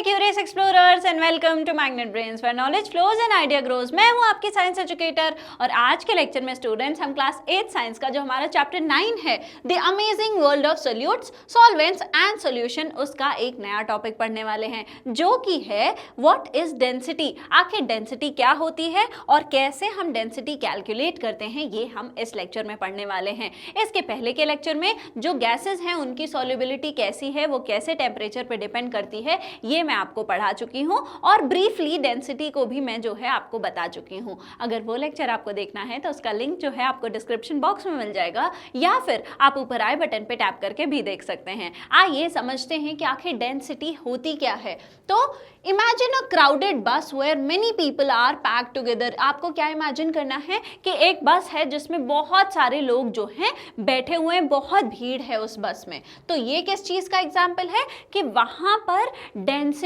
Curious explorers and welcome to Magnet Brains where knowledge flows and idea grows. मैं हूं आपकी science educator और आज के लेक्चर में स्टूडेंट्स हम क्लास 8 साइंस का जो हमारा चैप्टर 9 है the amazing world of solutes solvents and solution, उसका एक नया टॉपिक पढ़ने वाले हैं जो कि है व्हाट इज डेंसिटी। आखिर डेंसिटी क्या होती है और कैसे हम डेंसिटी कैलकुलेट करते हैं, ये हम इस लेक्चर में पढ़ने वाले हैं। इसके पहले के लेक्चर में जो गैसेज हैं उनकी सॉल्युबिलिटी कैसी है, वो कैसे टेम्परेचर पे डिपेंड करती है, ये मैं आपको पढ़ा चुकी हूँ और ब्रीफली डेंसिटी को भी मैं जो है आपको बता चुकी हूँ। अगर वो लेक्चर आपको देखना है तो उसका लिंक जो है आपको डिस्क्रिप्शन बॉक्स में मिल जाएगा या फिर आप ऊपर आई बटन पे टैप करके भी देख सकते हैं। आइए समझते हैं कि आखिर डेंसिटी होती क्या है। तो imagine a crowded bus where many people are packed together. आपको क्या इमेजिन करना है कि एक बस है जिसमें बहुत सारे लोग जो हैं बैठे हुए हैं, बहुत भीड़ है उस बस में। तो ये किस चीज़ का एग्जाम्पल है कि वहाँ पर डेंसिटी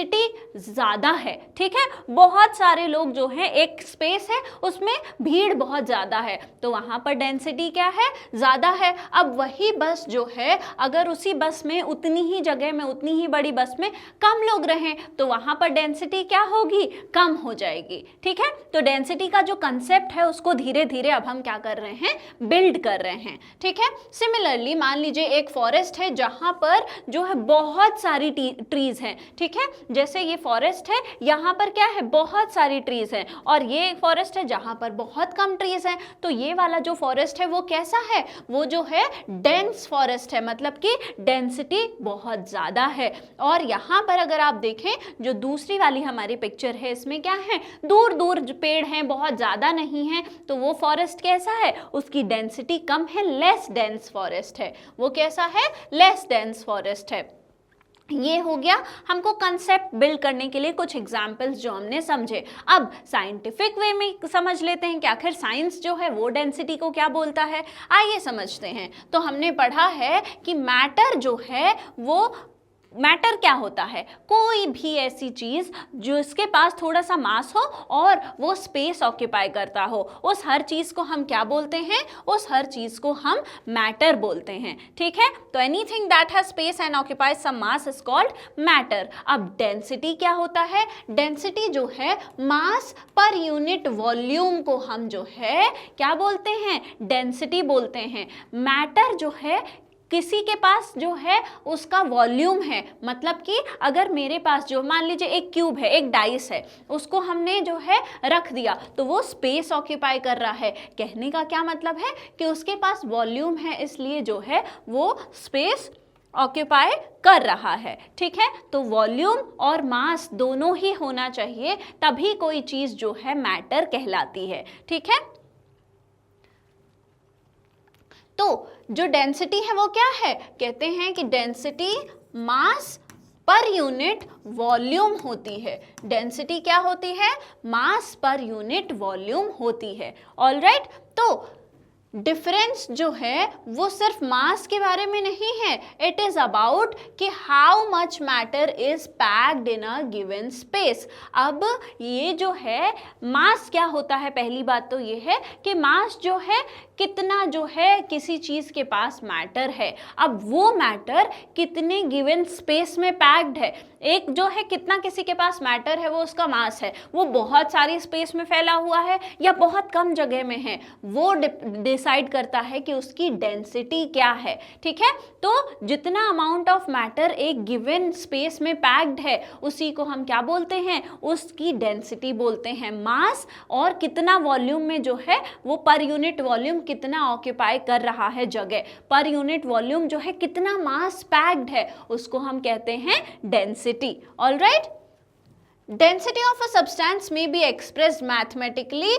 ज़्यादा है। ठीक है, बहुत सारे लोग जो हैं, एक स्पेस है उसमें भीड़ बहुत ज़्यादा है, तो वहाँ पर डेंसिटी क्या है, ज़्यादा है। अब वही बस जो है, अगर उसी बस में उतनी ही जगह में, उतनी ही बड़ी बस में कम लोग रहें तो वहाँ पर डेंसिटी क्या होगी, कम हो जाएगी। ठीक है, तो डेंसिटी का जो कंसेप्ट है उसको धीरे धीरे अब हम क्या कर रहे हैं, बिल्ड कर रहे हैं। ठीक है, सिमिलरली मान लीजिए एक फॉरेस्ट है जहाँ पर जो है बहुत सारी ट्रीज हैं। ठीक है, जैसे ये फॉरेस्ट है, यहाँ पर क्या है, बहुत सारी ट्रीज हैं, और ये फॉरेस्ट है जहाँ पर बहुत कम ट्रीज हैं। तो ये वाला जो फॉरेस्ट है वो कैसा है, वो जो है डेंस फॉरेस्ट है, मतलब कि डेंसिटी बहुत ज़्यादा है। और यहाँ पर अगर आप देखें जो दूसरी वाली हमारी पिक्चर है, इसमें क्या है, दूर दूर पेड़ हैं, बहुत ज़्यादा नहीं है, तो वो फॉरेस्ट कैसा है, उसकी डेंसिटी कम है, लेस डेंस फॉरेस्ट है। वो कैसा है, लेस डेंस फॉरेस्ट है। ये हो गया हमको कंसेप्ट बिल्ड करने के लिए कुछ एग्जाम्पल्स जो हमने समझे। अब साइंटिफिक वे में समझ लेते हैं कि आखिर साइंस जो है वो डेंसिटी को क्या बोलता है। आइए समझते हैं। तो हमने पढ़ा है कि मैटर जो है वो, मैटर क्या होता है, कोई भी ऐसी चीज़ जो इसके पास थोड़ा सा मास हो और वो स्पेस ऑक्यूपाई करता हो, उस हर चीज़ को हम क्या बोलते हैं, उस हर चीज़ को हम मैटर बोलते हैं। ठीक है, तो anything that has space and occupies some mass is called matter. अब डेंसिटी क्या होता है, डेंसिटी जो है मास पर यूनिट वॉल्यूम को हम जो है क्या बोलते हैं, डेंसिटी बोलते हैं। मैटर जो है किसी के पास जो है उसका वॉल्यूम है, मतलब कि अगर मेरे पास जो मान लीजिए एक क्यूब है, एक डाइस है, उसको हमने जो है रख दिया तो वो स्पेस ऑक्यूपाई कर रहा है। कहने का क्या मतलब है कि उसके पास वॉल्यूम है, इसलिए जो है वो स्पेस ऑक्यूपाई कर रहा है। ठीक है, तो वॉल्यूम और मास दोनों ही होना चाहिए, तभी कोई चीज़ जो है मैटर कहलाती है। ठीक है, तो जो डेंसिटी है वो क्या है, कहते हैं कि density mass per unit volume होती है। डेंसिटी क्या होती है, मास पर यूनिट वॉल्यूम होती है। ऑलराइट, तो डिफरेंस जो है वो सिर्फ मास के बारे में नहीं है, इट इज अबाउट कि how much matter is packed in a given space. अब ये जो है मास क्या होता है, पहली बात तो ये है कि मास जो है कितना जो है किसी चीज़ के पास मैटर है। अब वो मैटर कितने गिवन स्पेस में पैक्ड है, एक जो है कितना किसी के पास मैटर है वो उसका मास है, वो बहुत सारी स्पेस में फैला हुआ है या बहुत कम जगह में है, वो डिसाइड करता है कि उसकी डेंसिटी क्या है। ठीक है, तो जितना अमाउंट ऑफ मैटर एक गिवन स्पेस में पैक्ड है उसी को हम क्या बोलते हैं, उसकी डेंसिटी बोलते हैं। मास और कितना वॉल्यूम में जो है वो पर यूनिट वॉल्यूम कितना ऑक्यूपाई कर रहा है जगह, पर यूनिट वॉल्यूम जो है कितना मास पैक्ड है, उसको हम कहते हैं density. Alright, density of a substance में बी एक्सप्रेस्ड मैथमेटिकली।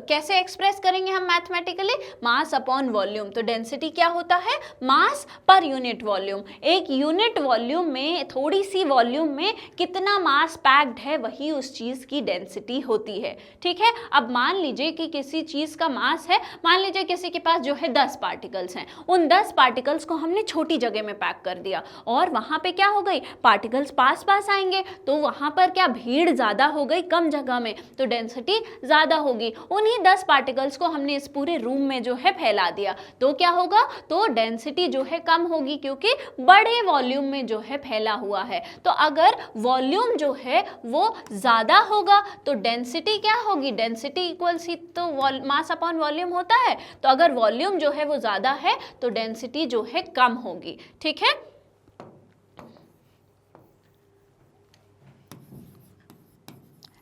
कैसे एक्सप्रेस करेंगे हम मैथमेटिकली, मास अपॉन वॉल्यूम। तो डेंसिटी क्या होता है, मास पर यूनिट वॉल्यूम। एक यूनिट वॉल्यूम में, थोड़ी सी वॉल्यूम में कितना मास पैक्ड है, वही उस चीज़ की डेंसिटी होती है। ठीक है, अब मान लीजिए कि किसी चीज़ का मास है, मान लीजिए किसी के पास जो है 10 पार्टिकल्स हैं, उन 10 पार्टिकल्स को हमने छोटी जगह में पैक कर दिया और वहाँ पे क्या हो गई, पार्टिकल्स पास पास आएंगे तो वहाँ पर क्या भीड़ ज़्यादा हो गई कम जगह में, तो डेंसिटी ज़्यादा होगी। उन्हीं 10 पार्टिकल्स को हमने इस पूरे रूम में जो है फैला दिया, तो क्या होगा, तो डेंसिटी जो है कम होगी, क्योंकि बड़े वॉल्यूम में जो है फैला हुआ है। तो अगर वॉल्यूम जो है वो ज़्यादा होगा तो डेंसिटी क्या होगी, डेंसिटी इक्वल्स ही तो मास अपॉन वॉल्यूम होता है। तो अगर वॉल्यूम जो है वो ज़्यादा है तो डेंसिटी जो है कम होगी। ठीक है,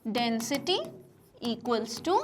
density equals to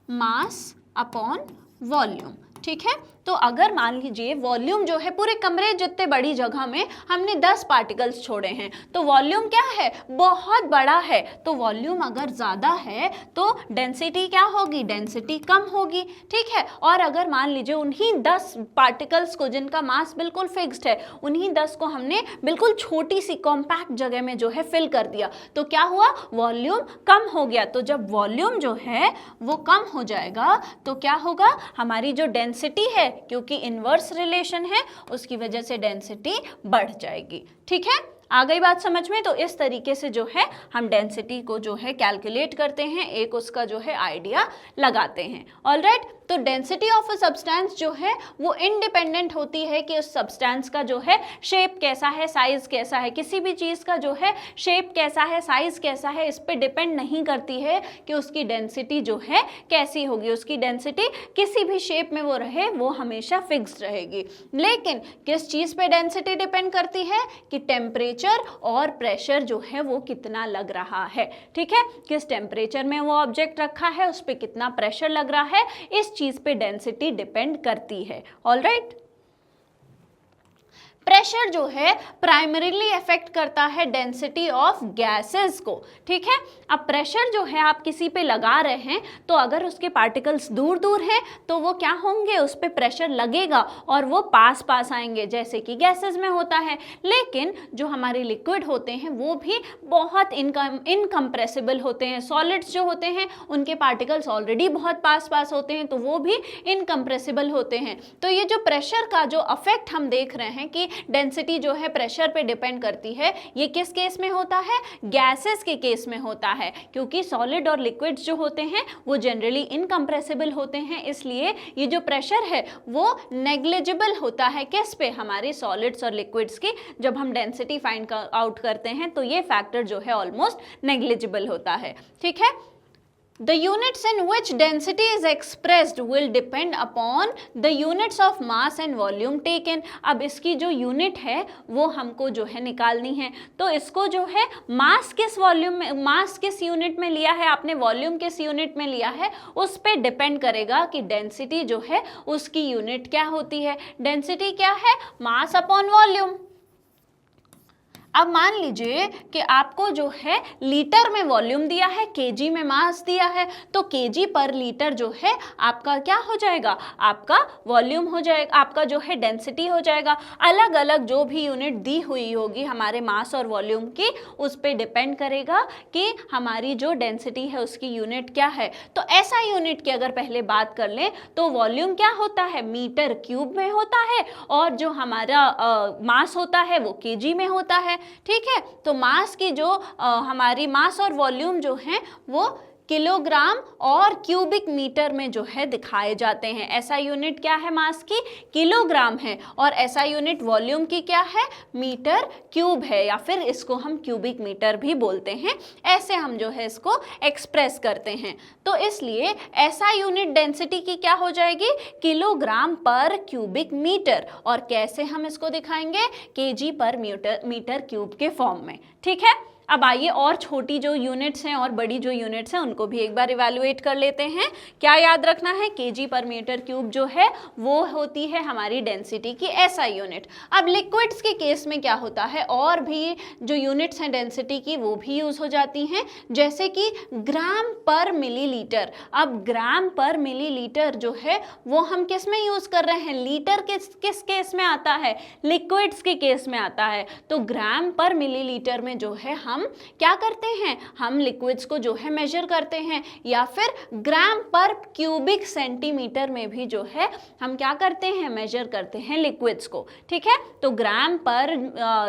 mass upon volume. ठीक है, तो अगर मान लीजिए वॉल्यूम जो है पूरे कमरे जितने बड़ी जगह में हमने 10 पार्टिकल्स छोड़े हैं, तो वॉल्यूम क्या है, बहुत बड़ा है। तो वॉल्यूम अगर ज़्यादा है तो डेंसिटी क्या होगी, डेंसिटी कम होगी। ठीक है, और अगर मान लीजिए उन्हीं 10 पार्टिकल्स को जिनका मास बिल्कुल फिक्स्ड है, उन्हीं 10 को हमने बिल्कुल छोटी सी कॉम्पैक्ट जगह में जो है फिल कर दिया, तो क्या हुआ, वॉल्यूम कम हो गया। तो जब वॉल्यूम जो है वो कम हो जाएगा तो क्या होगा, हमारी जो डेंसिटी है, क्योंकि इनवर्स रिलेशन है, उसकी वजह से डेंसिटी बढ़ जाएगी। ठीक है, आ गई बात समझ में। तो इस तरीके से जो है हम डेंसिटी को जो है कैलकुलेट करते हैं, एक उसका जो है आइडिया लगाते हैं। ऑलराइट, तो डेंसिटी ऑफ अ सब्सटेंस जो है वो इंडिपेंडेंट होती है कि उस सब्सटेंस का जो है शेप कैसा है, साइज कैसा है। किसी भी चीज़ का जो है शेप कैसा है, साइज कैसा है, इस पे डिपेंड नहीं करती है कि उसकी डेंसिटी जो है कैसी होगी। उसकी डेंसिटी किसी भी शेप में वो रहे, वो हमेशा फिक्स्ड रहेगी। लेकिन किस चीज़ पे डेंसिटी डिपेंड करती है, कि टेम्परेचर और प्रेशर जो है वो कितना लग रहा है। ठीक है, किस टेम्परेचर में वो ऑब्जेक्ट रखा है, उस पर कितना प्रेशर लग रहा है, इस चीज पे डेंसिटी डिपेंड करती है। ऑलराइट, प्रेशर जो है प्राइमरीली अफेक्ट करता है डेंसिटी ऑफ गैसेस को। ठीक है, अब प्रेशर जो है आप किसी पे लगा रहे हैं, तो अगर उसके पार्टिकल्स दूर दूर हैं तो वो क्या होंगे, उस पे प्रेशर लगेगा और वो पास पास आएंगे, जैसे कि गैसेस में होता है। लेकिन जो हमारे लिक्विड होते हैं वो भी बहुत इनकम्प्रेसिबल होते हैं। सॉलिड्स जो होते हैं उनके पार्टिकल्स ऑलरेडी बहुत पास पास होते हैं, तो वो भी इनकम्प्रेसिबल होते हैं। तो ये जो प्रेशर का जो अफेक्ट हम देख रहे हैं कि डेंसिटी जो है प्रेशर पे डिपेंड करती है, ये किस केस में होता है, गैसेस के केस में होता है। क्योंकि सॉलिड और लिक्विड्स जो होते हैं वो जनरली इनकम्प्रेसिबल होते हैं, इसलिए ये जो प्रेशर है वो नेग्लिजिबल होता है किस पे, हमारे सॉलिड्स और लिक्विड्स की। जब हम डेंसिटी फाइंड आउट करते हैं तो ये फैक्टर जो है ऑलमोस्ट नेग्लिजिबल होता है। ठीक है, The units in which density is expressed will depend upon the units of mass and volume taken। अब इसकी जो यूनिट है वो हमको जो है निकालनी है, तो इसको जो है मास किस वॉल्यूम में, मास किस यूनिट में लिया है आपने, वॉल्यूम किस यूनिट में लिया है, उस पे डिपेंड करेगा कि डेंसिटी जो है उसकी यूनिट क्या होती है। डेंसिटी क्या है, मास अपॉन वॉल्यूम। अब मान लीजिए कि आपको जो है लीटर में वॉल्यूम दिया है, केजी में मास दिया है, तो केजी पर लीटर जो है आपका क्या हो जाएगा, आपका वॉल्यूम हो जाएगा, आपका जो है डेंसिटी हो जाएगा। अलग अलग जो भी यूनिट दी हुई होगी हमारे मास और वॉल्यूम की, उस पर डिपेंड करेगा कि हमारी जो डेंसिटी है उसकी यूनिट क्या है। तो ऐसा यूनिट की अगर पहले बात कर लें तो वॉल्यूम क्या होता है, मीटर क्यूब में होता है, और जो हमारा मास होता है वो केजी में होता है। ठीक है, तो मास की जो हमारी मास और वॉल्यूम जो है वो किलोग्राम और क्यूबिक मीटर में जो है दिखाए जाते हैं। ऐसा यूनिट क्या है मास की, किलोग्राम है, और ऐसा यूनिट वॉल्यूम की क्या है, मीटर क्यूब है, या फिर इसको हम क्यूबिक मीटर भी बोलते हैं। ऐसे हम जो है इसको एक्सप्रेस करते हैं। तो इसलिए ऐसा यूनिट डेंसिटी की क्या हो जाएगी, किलोग्राम पर क्यूबिक मीटर, और कैसे हम इसको दिखाएंगे, केजी पर मीटर क्यूब के फॉर्म में। ठीक है, अब आइए और छोटी जो यूनिट्स हैं और बड़ी जो यूनिट्स हैं उनको भी एक बार इवैल्यूएट कर लेते हैं। क्या याद रखना है, केजी पर मीटर क्यूब जो है वो होती है हमारी डेंसिटी की ऐसा यूनिट। अब लिक्विड्स के केस में क्या होता है, और भी जो यूनिट्स हैं डेंसिटी की वो भी यूज़ हो जाती हैं, जैसे कि ग्राम पर मिलीलीटर। अब ग्राम पर मिलीलीटर जो है वो हम किस में यूज़ कर रहे हैं, लीटर किस केस में आता है, लिक्विड्स के केस में आता है। तो ग्राम पर मिलीलीटर में जो है हम हम क्या करते हैं, हम लिक्विड्स को जो है मेजर करते हैं, या फिर ग्राम पर क्यूबिक सेंटीमीटर में भी जो है हम क्या करते हैं, मेजर करते हैं लिक्विड्स को। ठीक है, तो ग्राम पर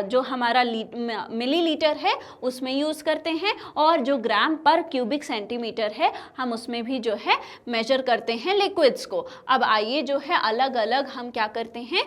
जो हमारा मिलीलीटर है उसमें यूज करते हैं, और जो ग्राम पर क्यूबिक सेंटीमीटर है हम उसमें भी जो है मेजर करते हैं लिक्विड्स को। अब आइए जो है अलग अलग हम क्या करते हैं,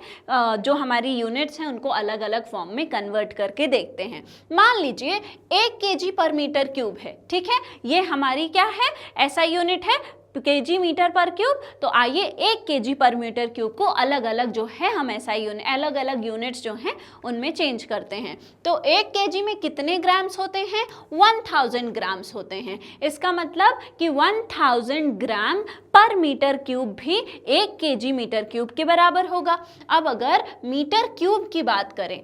जो हमारी यूनिट्स हैं उनको अलग अलग फॉर्म में कन्वर्ट करके देखते हैं। मान लीजिए 1 kg पर मीटर क्यूब है। ठीक है, ये हमारी क्या है, ऐसा यूनिट है केजी मीटर पर क्यूब। तो आइए 1 kg पर मीटर क्यूब को अलग अलग जो है हम ऐसा यूनिट, अलग अलग यूनिट्स जो हैं उनमें चेंज करते हैं। तो 1 kg में कितने ग्राम्स होते हैं, 1000 ग्राम्स होते हैं। इसका मतलब कि 1000 ग्राम पर मीटर क्यूब भी 1 kg मीटर क्यूब के बराबर होगा। अब अगर मीटर क्यूब की बात करें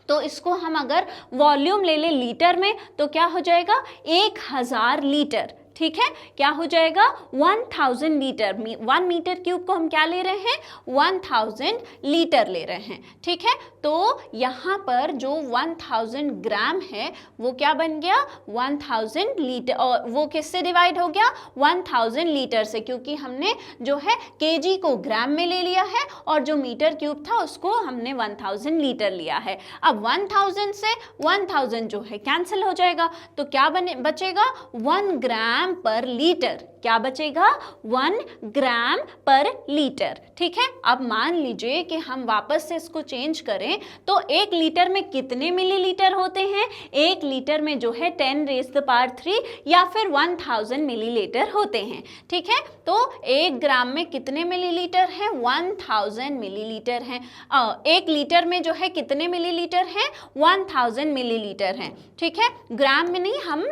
तो इसको हम अगर वॉल्यूम ले लें लीटर में तो क्या हो जाएगा, 1000 लीटर। ठीक है, क्या हो जाएगा, 1000 लीटर। 1 मीटर क्यूब को हम क्या ले रहे हैं, 1000 लीटर ले रहे हैं। ठीक है, तो यहाँ पर जो 1000 ग्राम है वो क्या बन गया, 1000 लीटर, और वो किससे डिवाइड हो गया, 1000 लीटर से, क्योंकि हमने जो है केजी को ग्राम में ले लिया है और जो मीटर क्यूब था उसको हमने 1000 लीटर लिया है। अब 1000 से 1000 जो है कैंसिल हो जाएगा, तो क्या बचेगा, 1 ग्राम पर लीटर। क्या बचेगा, 1 ग्राम पर लीटर। ठीक है, अब मान लीजिए कि हम वापस से इसको चेंज करें तो 1 लीटर में कितने मिलीलीटर होते हैं, 1 लीटर में जो है 10⁻³ या फिर 1000 मिलीलीटर होते हैं। ठीक है, तो 1 ग्राम में कितने मिलीलीटर हैं, 1000 मिलीलीटर हैं। 1 लीटर में जो है कितने मिलीलीटर हैं, 1000 मिलीलीटर हैं। ठीक है, ग्राम में नहीं, हम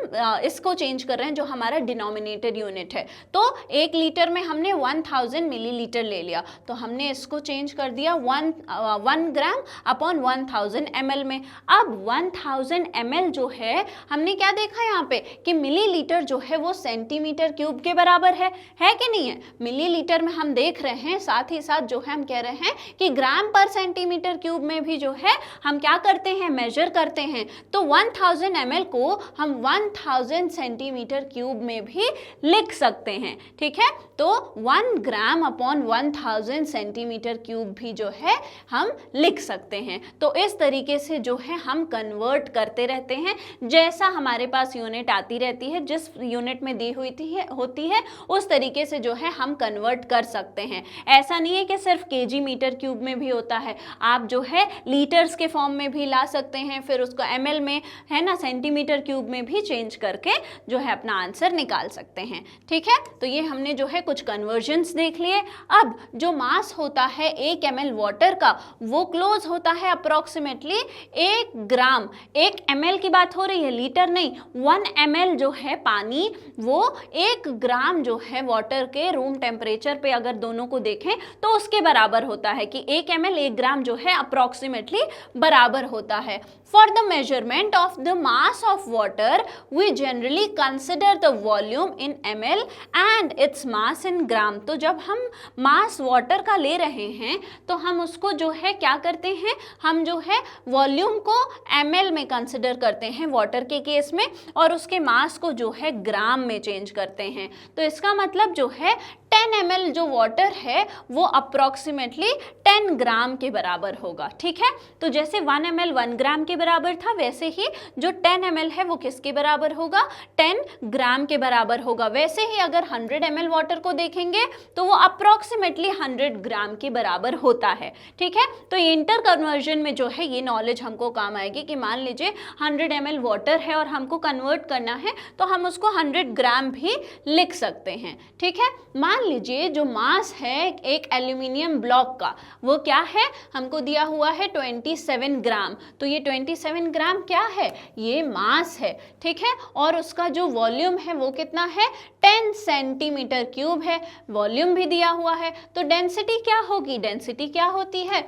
इसको चेंज कर रहे हैं जो हमारा डिनोमिनेटेड यूनिट है। तो 1 लीटर में हमने 1000 मिलीलीटर ले लिया, तो हमने इसको चेंज कर दिया 1 ग्राम अपॉन 1000 ml में। अब 1000 ml जो है हमने क्या देखा यहाँ पे कि मिलीलीटर जो है वो सेंटीमीटर क्यूब के बराबर है कि नहीं है। मिलीलीटर में हम देख रहे हैं, साथ ही साथ जो है हम कह रहे हैं कि ग्राम पर सेंटीमीटर क्यूब में भी जो है हम क्या करते हैं, मेजर करते हैं। तो 1000 ml को हम 1000 सेंटीमीटर क्यूब में भी लिख सकते हैं। ठीक है, तो 1 ग्राम अपॉन 1000 सेंटीमीटर क्यूब भी जो है हम लिख सकते हैं। तो इस तरीके से जो है हम कन्वर्ट करते रहते हैं, जैसा हमारे पास यूनिट आती रहती है, जिस यूनिट में दी हुई होती है उस तरीके से जो है हम कन्वर्ट कर सकते हैं। ऐसा नहीं है कि सिर्फ केजी मीटर क्यूब में भी होता है, आप जो है लीटर्स के फॉर्म में भी ला सकते हैं, फिर उसको ml में है ना, सेंटीमीटर क्यूब में भी चेंज करके जो है अपना आंसर निकाल सकते हैं। ठीक है, तो ये हमने जो है कुछ कन्वर्जन्स देख लिए। अब जो मास होता है 1 ml वाटर का, वो क्लोज होता है अप्रोक्सीमेटली 1 ग्राम। 1 ml की बात हो रही है, लीटर नहीं। 1 ml जो है पानी, वो 1 ग्राम जो है वाटर के रूम टेम्परेचर पे अगर दोनों को देखें तो उसके बराबर होता है कि 1 ml 1 ग्राम जो है अप्रोक्सीमेटली बराबर होता है। For the measurement of the mass of water, we generally consider the volume in ml and its mass in gram। तो जब हम मास वाटर का ले रहे हैं तो हम उसको जो है क्या करते हैं, हम जो है वॉल्यूम को ml में कंसिडर करते हैं वाटर के केस में, और उसके मास को जो है ग्राम में चेंज करते हैं। तो इसका मतलब जो है 10 ml जो वाटर है वो अप्रोक्सीमेटली 10 ग्राम के बराबर होगा। ठीक है, तो जैसे 1 ml 1 ग्राम के बराबर था, वैसे ही जो 10 ml है वो किसके बराबर होगा, 10 ग्राम के बराबर होगा। वैसे ही अगर 100 ml वाटर को देखेंगे तो वो अप्रोक्सीमेटली 100 ग्राम के बराबर होता है। ठीक है, तो इंटर कन्वर्जन में जो है ये नॉलेज हमको काम आएगी कि मान लीजिए 100 ml वाटर है और हमको कन्वर्ट करना है तो हम उसको 100 ग्राम भी लिख सकते हैं। ठीक है, मान लीजिए जो मास है एक एल्यूमिनियम ब्लॉक का, वो क्या है, हमको दिया हुआ है 27 ग्राम। तो ये 27 ग्राम क्या है, ये मास है। ठीक है, और उसका जो वॉल्यूम है वो कितना है, 10 सेंटीमीटर क्यूब है। वॉल्यूम भी दिया हुआ है, तो डेंसिटी क्या होगी, डेंसिटी क्या होती है,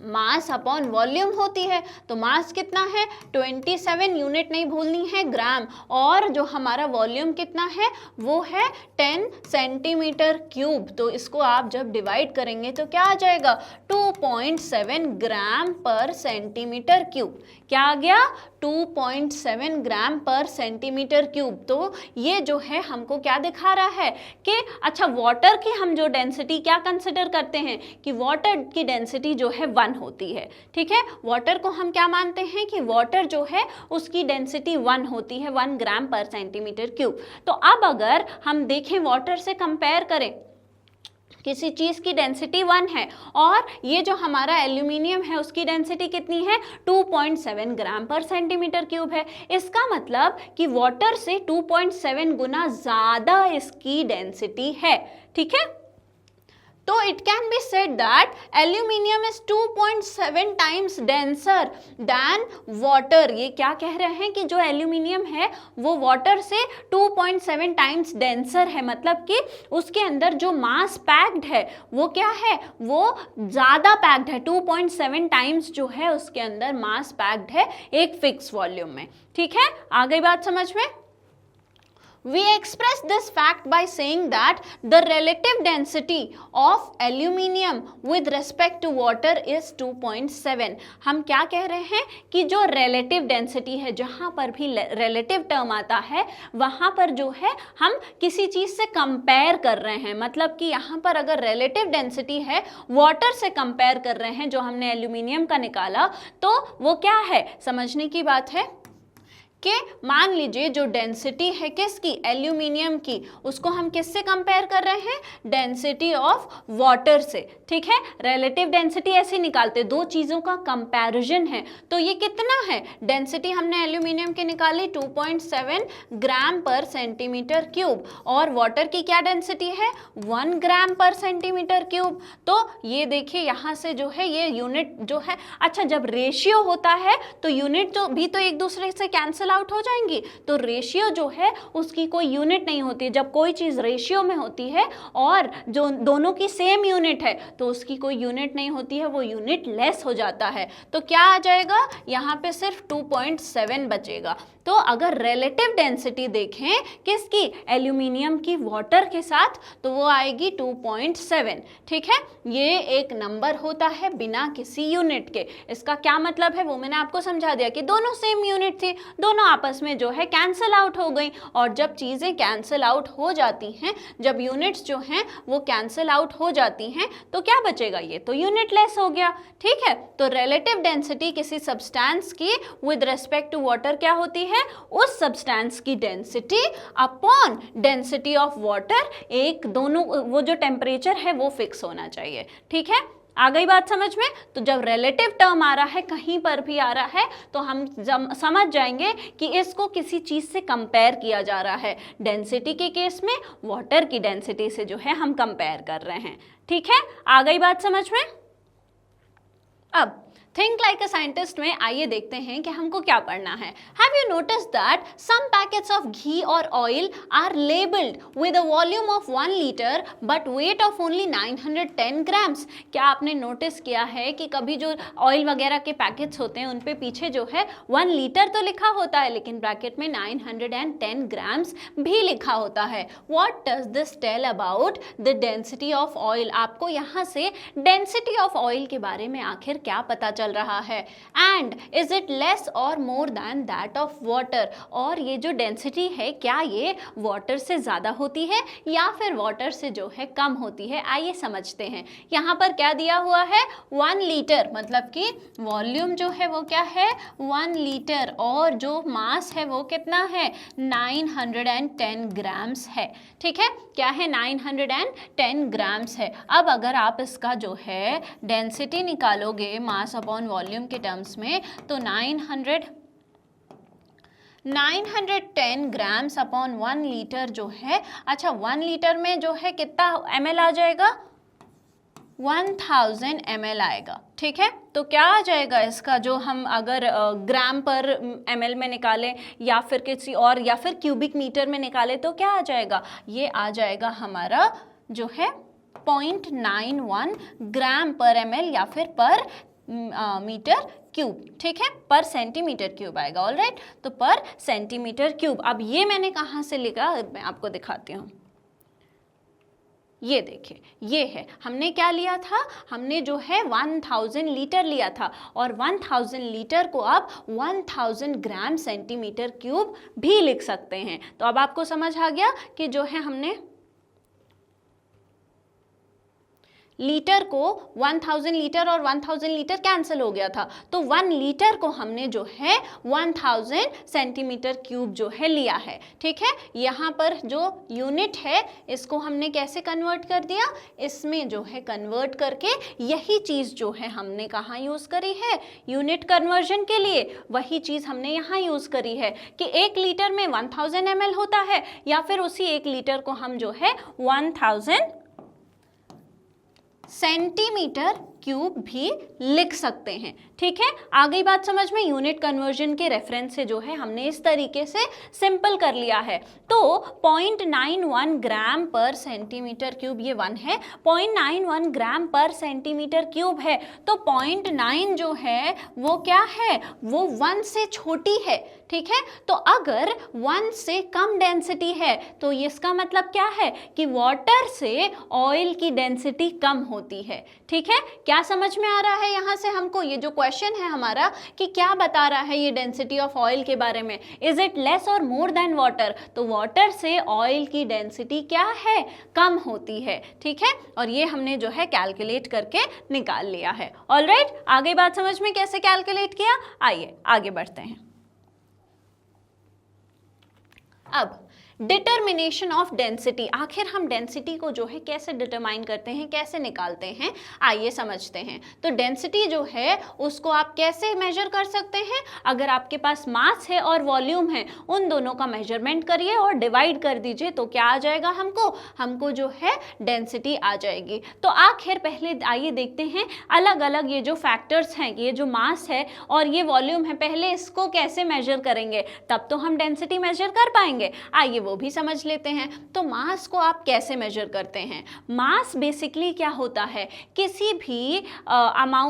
मास अपॉन वॉल्यूम होती है। तो मास कितना है, 27, यूनिट नहीं भूलनी है, ग्राम, और जो हमारा वॉल्यूम कितना है वो है 10 सेंटीमीटर क्यूब। तो इसको आप जब डिवाइड करेंगे तो क्या आ जाएगा, 2.7 ग्राम पर सेंटीमीटर क्यूब। क्या आ गया, 2.7 ग्राम पर सेंटीमीटर क्यूब। तो ये जो है हमको क्या दिखा रहा है कि अच्छा वाटर की हम जो डेंसिटी क्या कंसिडर करते हैं कि वाटर की डेंसिटी जो है 1 होती है। ठीक है, वाटर को हम क्या मानते हैं कि वाटर जो है उसकी डेंसिटी 1 होती है, 1 ग्राम पर सेंटीमीटर क्यूब। तो अब अगर हम देखें वाटर से कंपेयर करें, किसी चीज़ की डेंसिटी 1 है और ये जो हमारा एल्यूमिनियम है उसकी डेंसिटी कितनी है 2.7 ग्राम पर सेंटीमीटर क्यूब है। इसका मतलब कि वाटर से 2.7 गुना ज़्यादा इसकी डेंसिटी है। ठीक है, तो it can be said that aluminium is 2.7 times denser than water. ये क्या कह रहे हैं कि जो एल्यूमिनियम है वो वाटर से 2.7 टाइम्स डेंसर है, मतलब कि उसके अंदर जो मास पैक्ड है वो क्या है, वो ज़्यादा पैक्ड है। 2.7 टाइम्स जो है उसके अंदर मास पैक्ड है एक फिक्स वॉल्यूम में। ठीक है, आ गई बात समझ में। We express this fact by saying that the relative density of aluminium with respect to water is 2.7। हम क्या कह रहे हैं कि जो relative density है, जहाँ पर भी relative term आता है वहाँ पर जो है हम किसी चीज़ से compare कर रहे हैं। मतलब कि यहाँ पर अगर relative density है water से compare कर रहे हैं जो हमने aluminium का निकाला, तो वो क्या है, समझने की बात है कि मान लीजिए जो डेंसिटी है किसकी, एल्यूमिनियम की, उसको हम किससे कंपेयर कर रहे हैं, डेंसिटी ऑफ वाटर से। ठीक है, रिलेटिव डेंसिटी ऐसे निकालते, दो चीज़ों का कंपैरिजन है। तो ये कितना है, डेंसिटी हमने एल्यूमिनियम की निकाली 2.7 ग्राम पर सेंटीमीटर क्यूब और वाटर की क्या डेंसिटी है 1 ग्राम पर सेंटीमीटर क्यूब। तो ये देखिए यहाँ से जो है ये यूनिट जो है, अच्छा जब रेशियो होता है तो यूनिट जो भी तो एक दूसरे से कैंसिल आउट हो जाएंगी, तो रेशियो जो है उसकी कोई यूनिट नहीं होती। जब कोई चीज़ रेशियो में होती है और जो दोनों की सेम यूनिट है तो उसकी कोई यूनिट नहीं होती है, वो यूनिट लेस हो जाता है। तो क्या आ जाएगा, यहाँ पे सिर्फ 2.7 बचेगा। तो अगर रिलेटिव डेंसिटी देखें किसकी, एल्यूमिनियम की वाटर के साथ, तो वो आएगी 2.7। ठीक है, ये एक नंबर होता है बिना किसी यूनिट के। इसका क्या मतलब है वो मैंने आपको समझा दिया कि दोनों सेम यूनिट थी, दोनों आपस में जो है कैंसिल आउट हो गई। और जब चीज़ें कैंसिल आउट हो जाती हैं, जब यूनिट्स जो हैं वो कैंसिल आउट हो जाती हैं, तो क्या बचेगा, ये तो यूनिट लेस हो गया। ठीक है, तो रिलेटिव डेंसिटी किसी सब्सटेंस की विद रेस्पेक्ट टू वाटर क्या होती है, उस सब्सटेंस की density upon density of water, एक दोनों वो जो टेम्परेचर है वो फिक्स होना चाहिए। ठीक है, आ गई बात समझ में। तो जब रिलेटिव टर्म आ रहा है, कहीं पर भी आ रहा है, तो हम समझ जाएंगे कि इसको किसी चीज़ से कंपेयर किया जा रहा है। डेंसिटी के केस में वाटर की डेंसिटी से जो है हम कंपेयर कर रहे हैं। ठीक है, आ गई बात समझ में। अब थिंक लाइक अ साइंटिस्ट में आइए देखते हैं कि हमको क्या पढ़ना है। Have you notice that some packets of ghee और oil are labelled with a volume of 1 litre but weight of only 910 grams. क्या आपने नोटिस किया है कि कभी जो ऑयल वगैरह के पैकेट्स होते हैं उन पे पीछे जो है 1 लीटर तो लिखा होता है, लेकिन ब्रैकेट में 910 ग्राम्स भी लिखा होता है। What does this tell about the density of oil. आपको यहाँ से डेंसिटी ऑफ ऑयल के बारे में आखिर क्या पता चल रहा है। एंड इज इट लेस और more than that of water. और ये जो डेंसिटी है क्या ये वाटर से ज़्यादा होती है या फिर वाटर से जो है कम होती है। आइए समझते हैं। यहाँ पर क्या दिया हुआ है 1 लीटर, मतलब कि वॉल्यूम जो है वो क्या है 1 लीटर और जो मास है वो कितना है 910 ग्राम्स है। ठीक है, क्या है 910 ग्राम्स है। अब अगर आप इसका जो है डेंसिटी निकालोगे मास अपॉन वॉल्यूम के टर्म्स में, तो 910 ग्राम्स अपॉन 1 लीटर जो है, अच्छा 1 लीटर में जो है कितना ml आ जाएगा 1000 ml आएगा। ठीक है, तो क्या आ जाएगा इसका, जो हम अगर ग्राम पर ml में निकालें या फिर किसी और या फिर क्यूबिक मीटर में निकालें तो क्या आ जाएगा, ये आ जाएगा हमारा जो है 0.91 ग्राम पर ml या फिर पर मीटर क्यूब। ठीक है, पर सेंटीमीटर क्यूब आएगा। ऑलराइट, तो पर सेंटीमीटर क्यूब। अब ये मैंने कहाँ से लिखा मैं आपको दिखाती हूँ। ये देखिए, ये है, हमने क्या लिया था, हमने जो है 1000 लीटर लिया था, और 1000 लीटर को आप 1000 ग्राम सेंटीमीटर क्यूब भी लिख सकते हैं। तो अब आपको समझ आ गया कि जो है हमने लीटर को 1000 लीटर और 1000 लीटर कैंसिल हो गया था, तो 1 लीटर को हमने जो है 1000 सेंटीमीटर क्यूब जो है लिया है। ठीक है, यहाँ पर जो यूनिट है इसको हमने कैसे कन्वर्ट कर दिया, इसमें जो है कन्वर्ट करके यही चीज़ जो है हमने कहाँ यूज़ करी है, यूनिट कन्वर्जन के लिए वही चीज़ हमने यहाँ यूज़ करी है कि 1 लीटर में 1000 ml होता है, या फिर उसी 1 लीटर को हम जो है 1000 सेंटीमीटर क्यूब भी लिख सकते हैं। ठीक है, आ गई बात समझ में, यूनिट कन्वर्जन के रेफरेंस से जो है हमने इस तरीके से सिंपल कर लिया है। तो 0.91 ग्राम पर सेंटीमीटर क्यूब, ये 1 है, 0.91 ग्राम पर सेंटीमीटर क्यूब है, तो 0.9 जो है वो क्या है, वो 1 से छोटी है। ठीक है, तो अगर 1 से कम डेंसिटी है तो इसका मतलब क्या है कि वाटर से ऑयल की डेंसिटी कम होती है। ठीक है, क्या समझ में आ रहा है यहाँ से हमको, ये जो क्वेश्चन है हमारा कि क्या बता रहा है ये डेंसिटी ऑफ ऑयल के बारे में, इज इट लेस और मोर देन वाटर, तो वाटर से ऑयल की डेंसिटी क्या है, कम होती है। ठीक है, और ये हमने जो है कैलकुलेट करके निकाल लिया है। ऑलराइट, आगे बात समझ में कैसे कैलकुलेट किया, आइए आगे बढ़ते हैं। अब डिटर्मिनेशन ऑफ डेंसिटी, आखिर हम डेंसिटी को जो है कैसे डिटरमाइन करते हैं, कैसे निकालते हैं, आइए समझते हैं। तो डेंसिटी जो है उसको आप कैसे मेजर कर सकते हैं, अगर आपके पास मास है और वॉल्यूम है, उन दोनों का मेजरमेंट करिए और डिवाइड कर दीजिए, तो क्या आ जाएगा हमको जो है डेंसिटी आ जाएगी। तो आखिर पहले आइए देखते हैं अलग अलग ये जो फैक्टर्स हैं, ये जो मास है और ये वॉल्यूम है, पहले इसको कैसे मेजर करेंगे, तब तो हम डेंसिटी मेजर कर पाएंगे। आइए वो भी समझ लेते हैं। तो मास को आप कैसे मेजर करते हैं, मास बेसिकली क्या होता है, किसी भी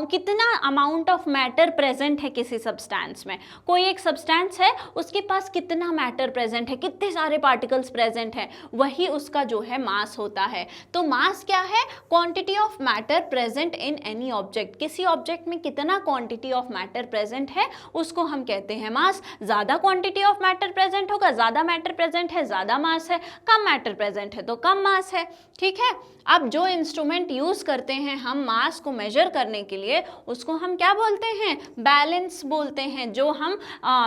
कितना अमाउंट ऑफ मैटर प्रेजेंट है किसी सब्सटेंस में, कोई एक सब्सटेंस है उसके पास कितना मैटर प्रेजेंट है, कितने सारे पार्टिकल्स प्रेजेंट हैं, वही उसका जो है मास होता है। तो मास क्या है, quantity of matter present in any object, किसी ऑब्जेक्ट में कितना क्वांटिटी ऑफ मैटर प्रेजेंट है उसको हम कहते हैं मास। ज्यादा क्वांटिटी ऑफ मैटर प्रेजेंट होगा, ज्यादा मैटर प्रेजेंट है, ज्यादा मास है, कम मैटर प्रेजेंट है तो कम मास है। ठीक है, अब जो इंस्ट्रूमेंट यूज करते हैं हम मास को मेजर करने के लिए, उसको हम क्या बोलते हैं, बैलेंस बोलते हैं। जो हम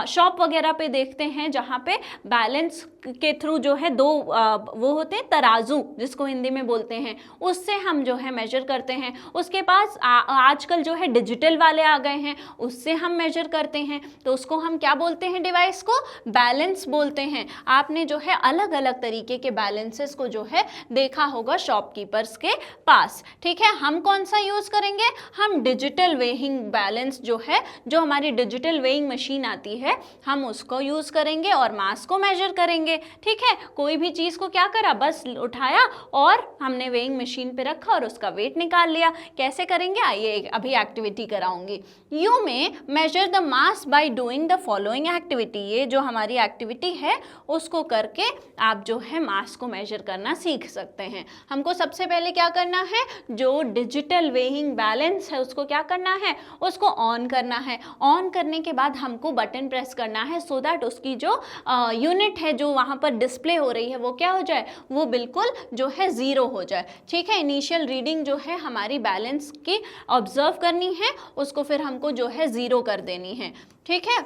शॉप वगैरह पे देखते हैं जहाँ पे बैलेंस के थ्रू जो है दो वो होते हैं तराजू, जिसको हिंदी में बोलते हैं, उससे हम जो है मेजर करते हैं। उसके पास आजकल जो है डिजिटल वाले आ गए हैं, उससे हम मेजर करते हैं, तो उसको हम क्या बोलते हैं, डिवाइस को बैलेंस बोलते हैं। आपने जो है अलग अलग तरीके के बैलेंसेस को जो है देखा होगा शॉपकीपर्स के पास। ठीक है, हम कौन सा यूज करेंगे, हम डिजिटल वेइंग बैलेंस जो है, जो हमारी डिजिटल वेइंग मशीन आती है, हम उसको यूज करेंगे और मास को मेजर करेंगे। ठीक है, कोई भी चीज को क्या करा, बस उठाया और हमने वेइंग मशीन पे रखा और उसका वेट निकाल लिया। कैसे करेंगे, आइए अभी एक्टिविटी कराऊंगी। यू में measure the mass by doing the following activity, ये जो हमारी एक्टिविटी है उसको करके आप जो है मास को मेजर करना सीख सकते हैं। हमको सबसे पहले क्या करना है, जो डिजिटल वेइंग बैलेंस है उसको क्या करना है, उसको ऑन करना है। ऑन करने के बाद हमको बटन प्रेस करना है सो दैट उसकी जो यूनिट है जो वहाँ पर डिस्प्ले हो रही है वो क्या हो जाए, वो बिल्कुल जो है 0 हो जाए। ठीक है, इनिशियल रीडिंग जो है हमारी बैलेंस की ऑब्जर्व करनी है, उसको फिर हमको जो है 0 कर देनी है। ठीक है,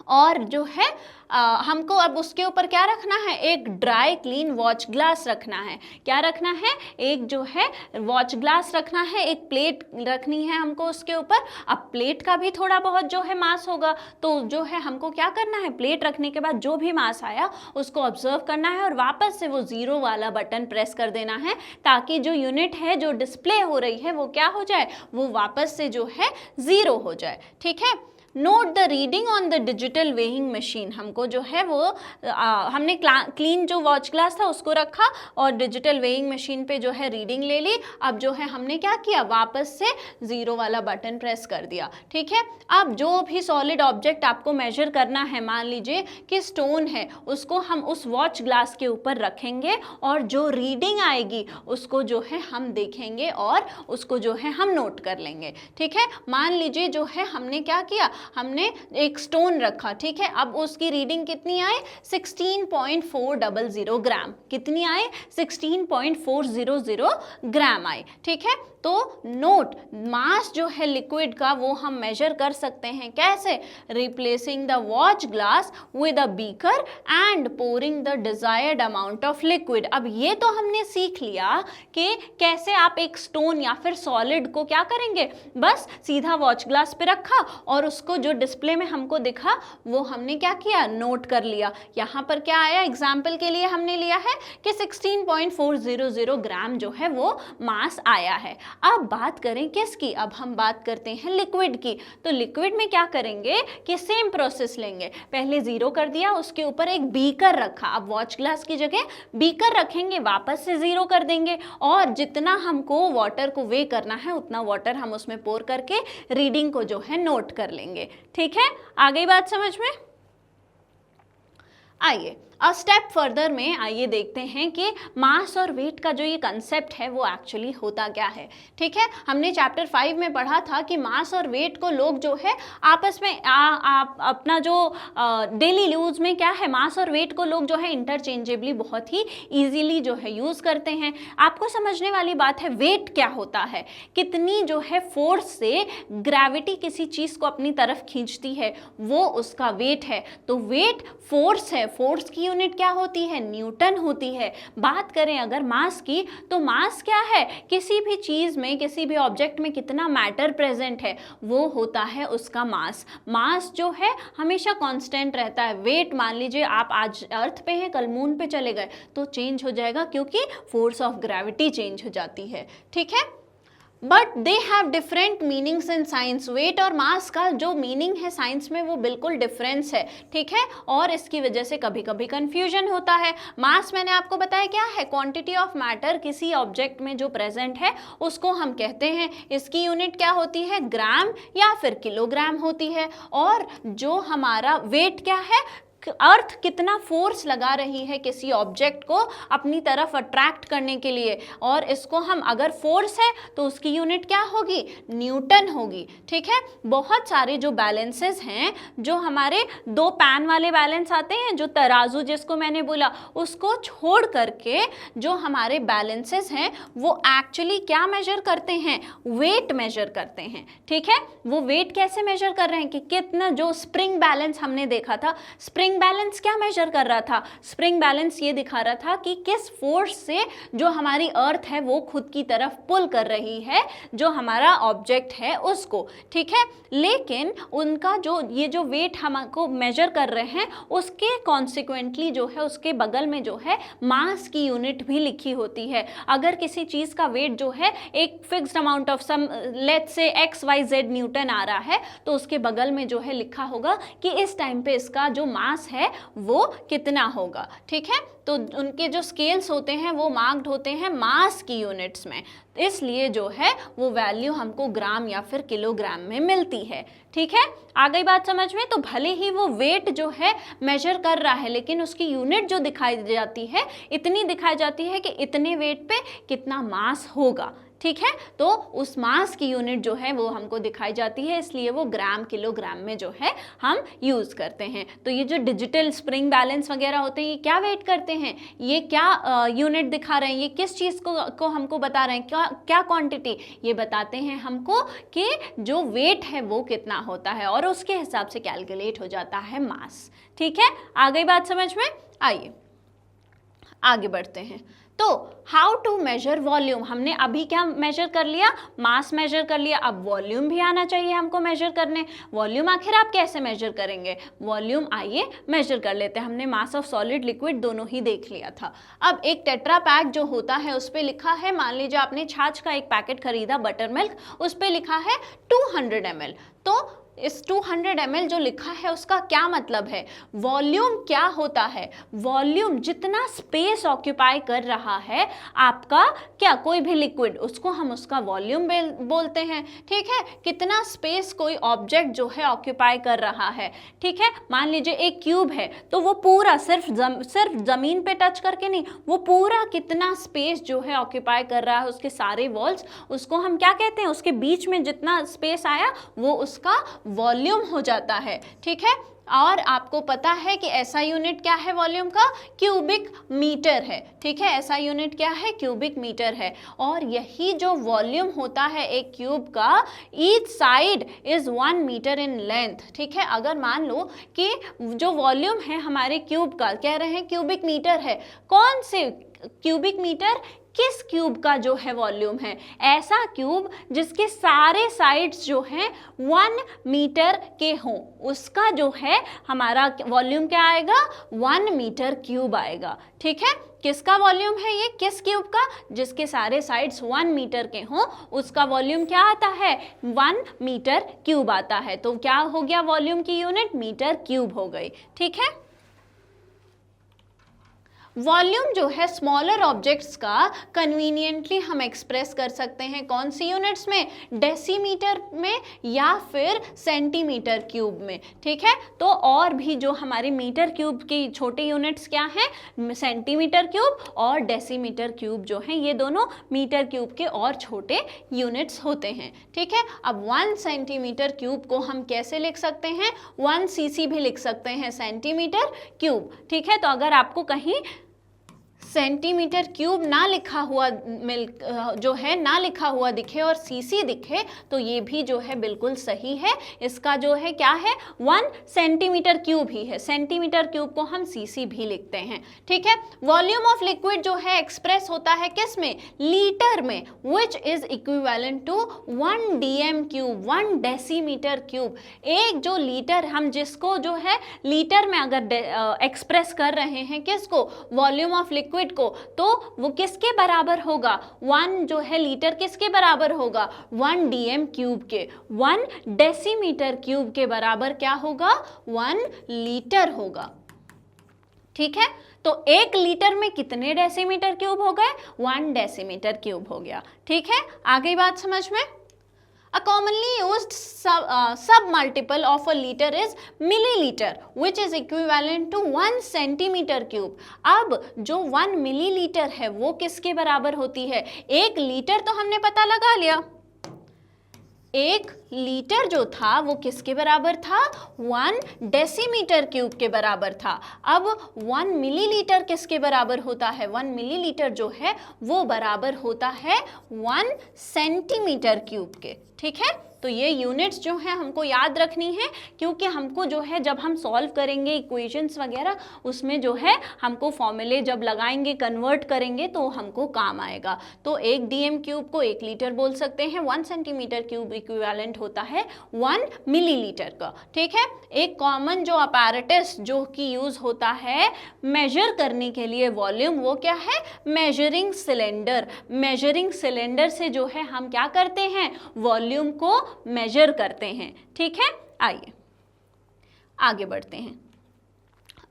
और जो है हमको अब उसके ऊपर क्या रखना है, एक ड्राई क्लीन वॉच ग्लास रखना है। क्या रखना है, एक जो है वॉच ग्लास रखना है, एक प्लेट रखनी है हमको उसके ऊपर। अब प्लेट का भी थोड़ा बहुत जो है मास होगा, तो जो है हमको क्या करना है, प्लेट रखने के बाद जो भी मास आया उसको ऑब्जर्व करना है और वापस से वो 0 वाला बटन प्रेस कर देना है, ताकि जो यूनिट है जो डिस्प्ले हो रही है वो क्या हो जाए, वो वापस से जो है 0 हो जाए। ठीक है, note the reading on the digital weighing machine. हमको जो है वो हमने क्लीन जो वॉच ग्लास था उसको रखा और डिजिटल वेइंग मशीन पे जो है रीडिंग ले ली। अब जो है हमने क्या किया, वापस से 0 वाला बटन प्रेस कर दिया। ठीक है, अब जो भी सॉलिड ऑब्जेक्ट आपको मेजर करना है, मान लीजिए कि स्टोन है, उसको हम उस वॉच ग्लास के ऊपर रखेंगे और जो रीडिंग आएगी उसको जो है हम देखेंगे और उसको जो है हम नोट कर लेंगे। ठीक है, मान लीजिए जो है हमने क्या किया, हमने एक स्टोन रखा। ठीक है, अब उसकी रीडिंग कितनी आए, 16.400 ग्राम। कितनी आए, 16.400 ग्राम आए। ठीक है, तो नोट मास जो है लिक्विड का वो हम मेजर कर सकते हैं। कैसे, replacing the watch glass with a beaker and pouring the desired amount of liquid. अब ये तो हमने सीख लिया कि कैसे आप एक स्टोन या फिर सॉलिड को क्या करेंगे, बस सीधा वॉच ग्लास पे रखा और उसको जो डिस्प्ले में हमको दिखा वो हमने क्या किया, नोट कर लिया। यहाँ पर क्या आया, एग्जाम्पल के लिए हमने लिया है कि 16.400 ग्राम जो है वो मास आया है। अब बात करें किसकी, अब हम बात करते हैं लिक्विड की। तो लिक्विड में क्या करेंगे कि सेम प्रोसेस लेंगे, पहले 0 कर दिया, उसके ऊपर एक बीकर रखा। अब वॉच ग्लास की जगह बीकर रखेंगे, वापस से 0 कर देंगे और जितना हमको वाटर को वे करना है उतना वाटर हम उसमें पोर करके रीडिंग को जो है नोट कर लेंगे। ठीक है, आ गई बात समझ में। आइए अ स्टेप फर्दर में आइए देखते हैं कि मास और वेट का जो ये कंसेप्ट है वो एक्चुअली होता क्या है। ठीक है, हमने चैप्टर 5 में पढ़ा था कि मास और वेट को लोग जो है आपस में अपना जो डेली यूज में क्या है, मास और वेट को लोग जो है इंटरचेंजेबली बहुत ही इजीली जो है यूज़ करते हैं। आपको समझने वाली बात है वेट क्या होता है, कितनी जो है फोर्स से ग्रेविटी किसी चीज़ को अपनी तरफ खींचती है वो उसका वेट है। तो वेट फोर्स है, फोर्स की यूनिट क्या होती है, न्यूटन होती है। बात करें अगर मास की, तो मास क्या है, किसी भी चीज़ में, किसी भी ऑब्जेक्ट में कितना मैटर प्रेजेंट है वो होता है उसका मास। मास जो है हमेशा कांस्टेंट रहता है। वेट मान लीजिए आप आज अर्थ पे हैं, कल मून पे चले गए तो चेंज हो जाएगा क्योंकि फोर्स ऑफ ग्रेविटी चेंज हो जाती है। ठीक है, but they have different meanings in science. Weight और मास का जो मीनिंग है साइंस में वो बिल्कुल डिफरेंस है। ठीक है, और इसकी वजह से कभी कभी कंफ्यूजन होता है। मास मैंने आपको बताया क्या है, क्वांटिटी ऑफ मैटर किसी ऑब्जेक्ट में जो प्रेजेंट है उसको हम कहते हैं। इसकी यूनिट क्या होती है, ग्राम या फिर किलोग्राम होती है। और जो हमारा वेट क्या है, अर्थ कितना फोर्स लगा रही है किसी ऑब्जेक्ट को अपनी तरफ अट्रैक्ट करने के लिए, और इसको हम अगर फोर्स है तो उसकी यूनिट क्या होगी, न्यूटन होगी। ठीक है, बहुत सारे जो बैलेंसेस हैं, जो हमारे 2 पैन वाले बैलेंस आते हैं, जो तराजू जिसको मैंने बोला, उसको छोड़ करके जो हमारे बैलेंसेस हैं वो एक्चुअली क्या मेजर करते हैं, वेट मेजर करते हैं। ठीक है, वो वेट कैसे मेजर कर रहे हैं कि कितना, जो स्प्रिंग बैलेंस हमने देखा था, स्प्रिंग बैलेंस क्या मेजर कर रहा था, स्प्रिंग बैलेंस ये दिखा रहा था कि किस फोर्स से जो हमारी अर्थ है वो खुद की तरफ पुल कर रही है जो हमारा ऑब्जेक्ट है उसको। ठीक है, लेकिन उनका जो ये जो वेट हमको मेजर कर रहे हैं उसके कॉन्सिक्वेंटली जो है उसके बगल में जो है मास की यूनिट भी लिखी होती है। अगर किसी चीज़ का वेट जो है एक fixed amount of some let's say XYZ newton आ रहा है तो उसके बगल में जो है लिखा होगा कि इस टाइम पे इसका जो मास है वो कितना होगा। ठीक है, तो उनके जो स्केल्स होते हैं वो मार्क्ड होते हैं मास की यूनिट्स में, इसलिए जो है वो वैल्यू हमको ग्राम या फिर किलोग्राम में मिलती है। ठीक है, आ गई बात समझ में। तो भले ही वो वेट जो है मेजर कर रहा है लेकिन उसकी यूनिट जो दिखाई जाती है, इतनी दिखाई जाती है कि इतने वेट पे कितना मास होगा। ठीक है, तो उस मास की यूनिट जो है वो हमको दिखाई जाती है, इसलिए वो ग्राम किलोग्राम में जो है हम यूज़ करते हैं। तो ये जो डिजिटल स्प्रिंग बैलेंस वगैरह होते हैं ये क्या वेट करते हैं, ये क्या यूनिट दिखा रहे हैं, ये किस चीज़ को हमको बता रहे हैं, क्या क्वांटिटी, ये बताते हैं हमको कि जो वेट है वो कितना होता है और उसके हिसाब से कैलकुलेट हो जाता है मास। ठीक है, आ गई बात समझ में। आइए आगे बढ़ते हैं। तो हाउ टू मेजर वॉल्यूम, हमने अभी क्या मेजर कर लिया, मास मेजर कर लिया, अब वॉल्यूम भी आना चाहिए हमको मेजर करने। वॉल्यूम आखिर आप कैसे मेजर करेंगे, वॉल्यूम आइए मेजर कर लेते हैं। हमने मास ऑफ सॉलिड लिक्विड दोनों ही देख लिया था। अब एक टेट्रा पैक जो होता है उस पर लिखा है, मान लीजिए आपने छाछ का एक पैकेट खरीदा बटर मिल्क, उस पर लिखा है 200 ml, तो इस 200 ml जो लिखा है उसका क्या मतलब है? वॉल्यूम क्या होता है? वॉल्यूम जितना स्पेस ऑक्यूपाई कर रहा है आपका क्या कोई भी लिक्विड, उसको हम उसका वॉल्यूम बोलते हैं। ठीक है, कितना स्पेस कोई ऑब्जेक्ट जो है ऑक्यूपाई कर रहा है। ठीक है, मान लीजिए एक क्यूब है तो वो पूरा सिर्फ जमीन पे टच करके नहीं, वो पूरा कितना स्पेस जो है ऑक्यूपाई कर रहा है, उसके सारे वॉल्स, उसको हम क्या कहते हैं? उसके बीच में जितना स्पेस आया वो उसका वॉल्यूम हो जाता है। ठीक है, और आपको पता है कि ऐसा यूनिट क्या है वॉल्यूम का? क्यूबिक मीटर है। ठीक है, ऐसा यूनिट क्या है? क्यूबिक मीटर है। और यही जो वॉल्यूम होता है एक क्यूब का, each side is 1 metre in length. ठीक है, अगर मान लो कि जो वॉल्यूम है हमारे क्यूब का, कह रहे हैं क्यूबिक मीटर है, कौन से क्यूबिक मीटर? किस क्यूब का जो है वॉल्यूम है? ऐसा क्यूब जिसके सारे साइड्स जो हैं 1 मीटर के हों, उसका जो है हमारा वॉल्यूम क्या आएगा? 1 मीटर क्यूब आएगा। ठीक है, किसका वॉल्यूम है ये? किस क्यूब का? जिसके सारे साइड्स 1 मीटर के हों, उसका वॉल्यूम क्या आता है? 1 मीटर क्यूब आता है। तो क्या हो गया वॉल्यूम की यूनिट? मीटर क्यूब हो गई। ठीक है, वॉल्यूम जो है स्मॉलर ऑब्जेक्ट्स का कन्वीनियंटली हम एक्सप्रेस कर सकते हैं कौन सी यूनिट्स में? डेसीमीटर में या फिर सेंटीमीटर क्यूब में। ठीक है, तो और भी जो हमारे मीटर क्यूब की छोटे यूनिट्स क्या हैं? सेंटीमीटर क्यूब और डेसीमीटर क्यूब जो हैं, ये दोनों मीटर क्यूब के और छोटे यूनिट्स होते हैं। ठीक है, अब 1 सेंटीमीटर क्यूब को हम कैसे लिख सकते हैं? 1 cc भी लिख सकते हैं सेंटीमीटर क्यूब। ठीक है, तो अगर आपको कहीं सेंटीमीटर क्यूब ना लिखा हुआ जो है ना लिखा हुआ दिखे और सीसी दिखे तो ये भी जो है बिल्कुल सही है। इसका जो है क्या है? 1 सेंटीमीटर क्यूब ही है। सेंटीमीटर क्यूब को हम सीसी भी लिखते हैं। ठीक है, वॉल्यूम ऑफ लिक्विड जो है एक्सप्रेस होता है किस में? लीटर में, which is equivalent to 1 dm cube, 1 decimetre cube. एक जो लीटर, हम जिसको जो है लीटर में अगर एक्सप्रेस कर रहे हैं किसको? वॉल्यूम ऑफ लिक्विड को, तो वो किसके बराबर होगा? 1 जो है लीटर किसके बराबर होगा? 1 dm क्यूब के। 1 डेसीमीटर क्यूब के बराबर क्या होगा? 1 लीटर होगा। ठीक है, तो 1 लीटर में कितने डेसीमीटर क्यूब हो गए? 1 डेसीमीटर क्यूब हो गया। ठीक है, आगे बात समझ में? A commonly used sub multiple of a liter is milliliter, which is equivalent to 1 centimeter cube. अब जो 1 मिलीलीटर है वो किसके बराबर होती है? 1 लीटर तो हमने पता लगा लिया, 1 लीटर जो था वो किसके बराबर था? 1 डेसीमीटर क्यूब के बराबर था। अब 1 मिलीलीटर किसके बराबर होता है? 1 मिलीलीटर जो है वो बराबर होता है 1 सेंटीमीटर क्यूब के। ठीक है, तो ये यूनिट्स जो है हमको याद रखनी है, क्योंकि हमको जो है जब हम सॉल्व करेंगे इक्वेशंस वगैरह, उसमें जो है हमको फॉर्मूले जब लगाएंगे, कन्वर्ट करेंगे तो हमको काम आएगा। तो 1 dm क्यूब को 1 लीटर बोल सकते हैं, 1 सेंटीमीटर क्यूब इक्विवेलेंट होता है 1 मिलीलीटर का। ठीक है, एक कॉमन जो अपैरेटस जो कि यूज होता है मेजर करने के लिए वॉल्यूम, वो क्या है? Measuring cylinder. मेजरिंग सिलेंडर से जो है हम क्या करते हैं? वॉल्यूम को मेजर करते हैं। ठीक है, आइए आगे बढ़ते हैं।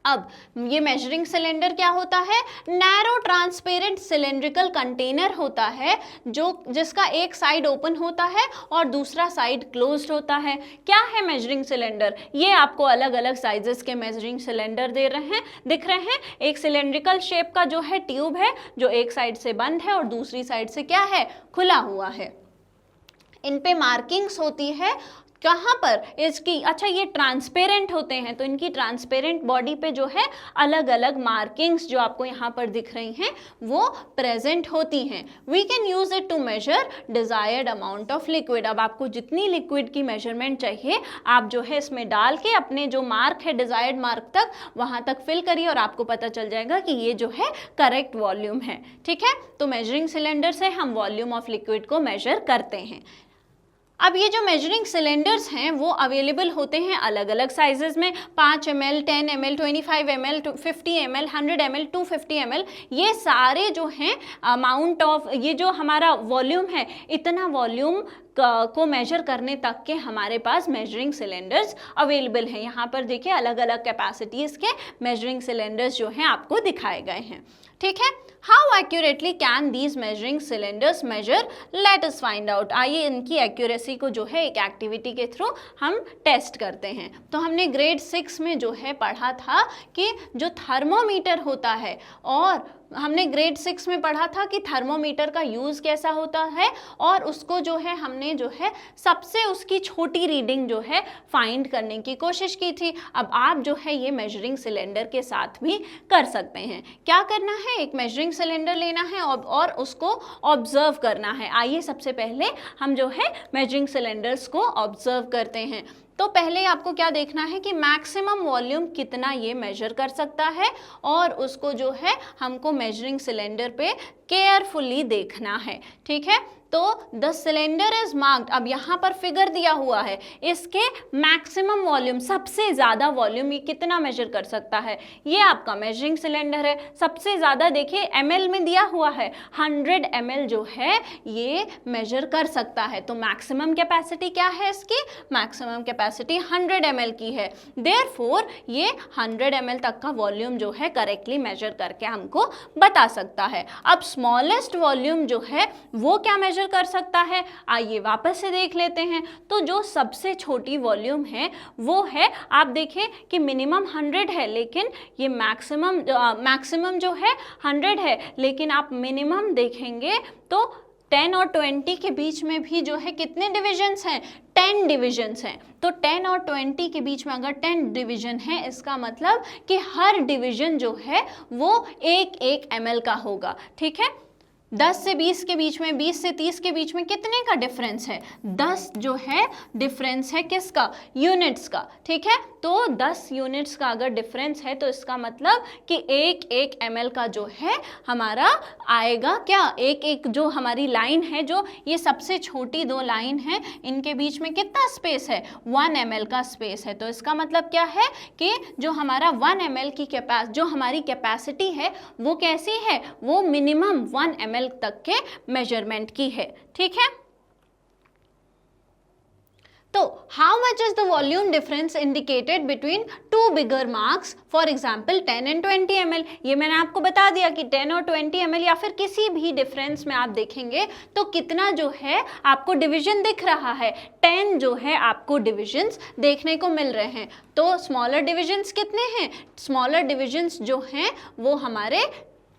अब ये मेजरिंग सिलेंडर क्या होता है? नैरो ट्रांसपेरेंट सिलेंड्रिकल कंटेनर होता है जो जिसका एक साइड ओपन होता है और दूसरा साइड क्लोज्ड होता है। क्या है मेजरिंग सिलेंडर? ये आपको अलग अलग साइजेस के मेजरिंग सिलेंडर दिख रहे हैं। एक सिलेंड्रिकल शेप का जो है ट्यूब है जो एक साइड से बंद है और दूसरी साइड से क्या है? खुला हुआ है। इन पे मार्किंग्स होती है कहाँ पर? इसकी, अच्छा ये ट्रांसपेरेंट होते हैं तो इनकी ट्रांसपेरेंट बॉडी पे जो है अलग अलग मार्किंग्स जो आपको यहाँ पर दिख रही हैं वो प्रेजेंट होती हैं। We can use it to measure desired amount of liquid. अब आपको जितनी लिक्विड की मेजरमेंट चाहिए आप जो है इसमें डाल के अपने जो मार्क है डिजायर्ड मार्क तक वहाँ तक फिल करिए और आपको पता चल जाएगा कि ये जो है करेक्ट वॉल्यूम है। ठीक है, तो मेजरिंग सिलेंडर से हम वॉल्यूम ऑफ लिक्विड को मेजर करते हैं। अब ये जो मेजरिंग सिलेंडर्स हैं वो अवेलेबल होते हैं अलग अलग साइजेस में, 5 ml, 10 ml, 25 ml, 50 ml, 100 ml, 250 ml। ये सारे जो हैं अमाउंट ऑफ, ये जो हमारा वॉल्यूम है, इतना वॉल्यूम को मेजर करने तक के हमारे पास मेजरिंग सिलेंडर्स अवेलेबल हैं। यहाँ पर देखिए अलग अलग कैपेसिटीज़ के मेजरिंग सिलेंडर्स जो हैं आपको दिखाए गए हैं, ठीक है। How accurately can these measuring cylinders measure, let us find out. आइए इनकी एक्यूरेसी को जो है एक एक्टिविटी के थ्रू हम टेस्ट करते हैं। तो हमने ग्रेड 6 में जो है पढ़ा था कि जो थर्मोमीटर होता है, और हमने ग्रेड 6 में पढ़ा था कि थर्मोमीटर का यूज़ कैसा होता है, और उसको जो है हमने जो है सबसे उसकी छोटी रीडिंग जो है फाइंड करने की कोशिश की थी। अब आप जो है ये मेजरिंग सिलेंडर के साथ भी कर सकते हैं। क्या करना है, एक मेजरिंग सिलेंडर लेना है और उसको ऑब्जर्व करना है। आइए सबसे पहले हम जो है मेजरिंग सिलेंडर्स को ऑब्जर्व करते हैं। तो पहले आपको क्या देखना है कि मैक्सिमम वॉल्यूम कितना ये मेजर कर सकता है, और उसको जो है हमको मेजरिंग सिलेंडर पे केयरफुली देखना है, ठीक है। तो द सिलेंडर इज मार्क्ड, अब यहाँ पर फिगर दिया हुआ है, इसके मैक्सिमम वॉल्यूम, सबसे ज़्यादा वॉल्यूम ये कितना मेजर कर सकता है, ये आपका मेजरिंग सिलेंडर है। सबसे ज़्यादा देखिए ml में दिया हुआ है, 100 ml जो है ये मेजर कर सकता है। तो मैक्सिमम कैपेसिटी क्या है इसकी, मैक्सिमम कैपेसिटी 100 ml की है। देयरफॉर ये 100 ml तक का वॉल्यूम जो है करेक्टली मेजर करके हमको बता सकता है। अब स्मॉलेस्ट वॉल्यूम जो है वो क्या मेजर कर सकता है, आइए वापस से देख लेते हैं। तो जो सबसे छोटी वॉल्यूम है वो है, आप देखें कि मिनिमम 100 है, लेकिन ये मैक्सिमम जो है 100 है, लेकिन आप मिनिमम देखेंगे तो 10 और 20 के बीच में भी जो है कितने डिविजन्स हैं, 10 डिविजन्स हैं। तो 10 और 20 के बीच में अगर 10 डिवीजन है, इसका मतलब कि हर डिवीजन जो है वो 1 ml का होगा, ठीक है। 10 से 20 के बीच में, 20 से 30 के बीच में कितने का डिफरेंस है, 10 जो है डिफरेंस है किसका, यूनिट्स का, ठीक है। तो 10 यूनिट्स का अगर डिफरेंस है तो इसका मतलब कि 1 ml का जो है हमारा आएगा क्या, एक जो हमारी लाइन है, जो ये सबसे छोटी दो लाइन है, इनके बीच में कितना स्पेस है, 1 ml का स्पेस है। तो इसका मतलब क्या है कि जो हमारा 1 ml की जो हमारी कैपेसिटी है वो कैसी है, वो मिनिमम 1 ml तक के मेजरमेंट की है, ठीक है। तो how much is the volume difference indicated between two bigger marks, for example 10 and 20 ml। ये मैंने आपको बता दिया कि 10 और 20 ml या फिर किसी भी डिफरेंस में आप देखेंगे तो कितना जो है आपको डिवीजन दिख रहा है, 10 जो है आपको डिविजन्स देखने को मिल रहे हैं। तो स्मॉलर डिविजन्स कितने हैं, स्मॉलर डिविजन्स जो हैं वो हमारे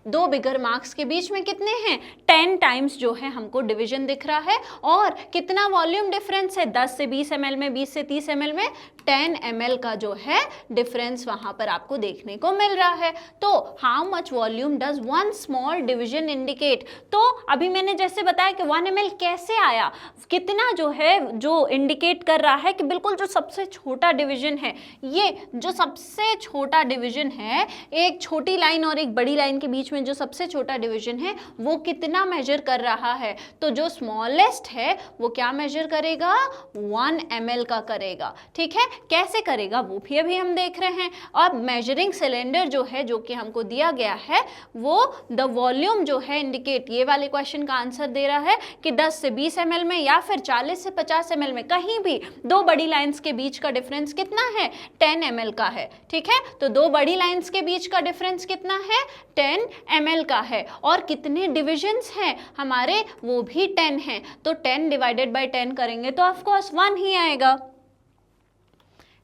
दो बिगर मार्क्स के बीच में कितने हैं, 10 टाइम्स जो है हमको डिवीजन दिख रहा है। और कितना वॉल्यूम डिफरेंस है, 10 से 20 ml में, 20 से 30 ml में 10 ml का जो है डिफरेंस वहां पर आपको देखने को मिल रहा है। तो how much volume does one small division indicate. तो अभी मैंने जैसे बताया कि 1 ml कैसे आया, कितना जो है जो इंडिकेट कर रहा है कि बिल्कुल जो सबसे छोटा डिवीजन है, ये जो सबसे छोटा डिवीजन है, एक छोटी लाइन और एक बड़ी लाइन के बीच में जो सबसे छोटा डिवीजन है वो कितना मेजर कर रहा है। तो जो स्मॉलेस्ट है वो क्या मेजर करेगा, 1 ml का करेगा, ठीक है। कैसे करेगा वो भी अभी हम देख रहे हैं। और मेजरिंग सिलेंडर जो है, जो कि हमको दिया गया है, वो द वॉल्यूम जो है इंडिकेट, ये वाले क्वेश्चन का आंसर दे रहा है कि 10 से 20 ml में या फिर 40 से 50 ml में, कहीं भी दो बड़ी लाइंस के बीच का डिफरेंस कितना है, 10 ml का है, ठीक है। तो दो बड़ी लाइंस के बीच का डिफरेंस कितना है, 10 ml का है। और कितने डिविजन्स हैं हमारे, वो भी 10 हैं। तो 10 डिवाइडेड बाय 10 करेंगे तो ऑफ कोर्स 1 ही आएगा,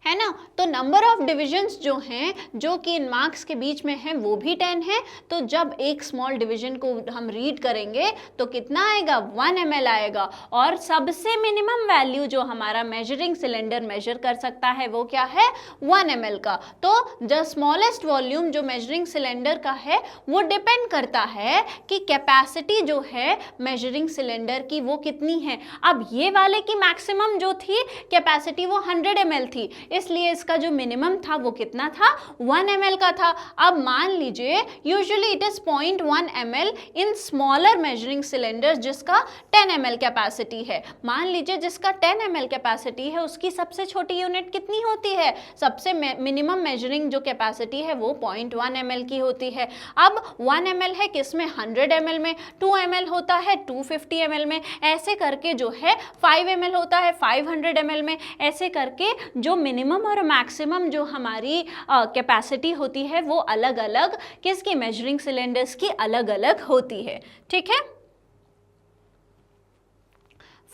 है ना। तो नंबर ऑफ डिविजन्स जो हैं, जो कि इन मार्क्स के बीच में हैं, वो भी 10 है। तो जब एक स्मॉल डिवीजन को हम रीड करेंगे तो कितना आएगा, 1 ml आएगा। और सबसे मिनिमम वैल्यू जो हमारा मेजरिंग सिलेंडर मेजर कर सकता है वो क्या है, 1 ml का। तो द स्मॉलेस्ट वॉल्यूम जो मेजरिंग सिलेंडर का है वो डिपेंड करता है कि कैपेसिटी जो है मेजरिंग सिलेंडर की वो कितनी है। अब ये वाले की मैक्सिमम जो थी कैपेसिटी वो 100 ml थी, इसलिए इसका जो मिनिमम था वो कितना था, 1 ml का था। अब मान लीजिए usually it is 0.1 ml in smaller measuring cylinder जिसका 10 ml कैपेसिटी है। मान लीजिए जिसका 10 ml कैपेसिटी है उसकी सबसे छोटी यूनिट कितनी होती है, सबसे मिनिमम मेजरिंग जो कैपेसिटी है वो 0.1 ml की होती है। अब 1 ml है किसमें, 100 ml में, 2 ml होता है 250 ml में, ऐसे करके जो है 5 ml होता है 500 ml में, ऐसे करके जो मिनिमम और मैक्सिमम जो हमारी कैपेसिटी होती है वो अलग अलग किसकी, मेजरिंग सिलेंडर्स की अलग अलग होती है। ठीक है,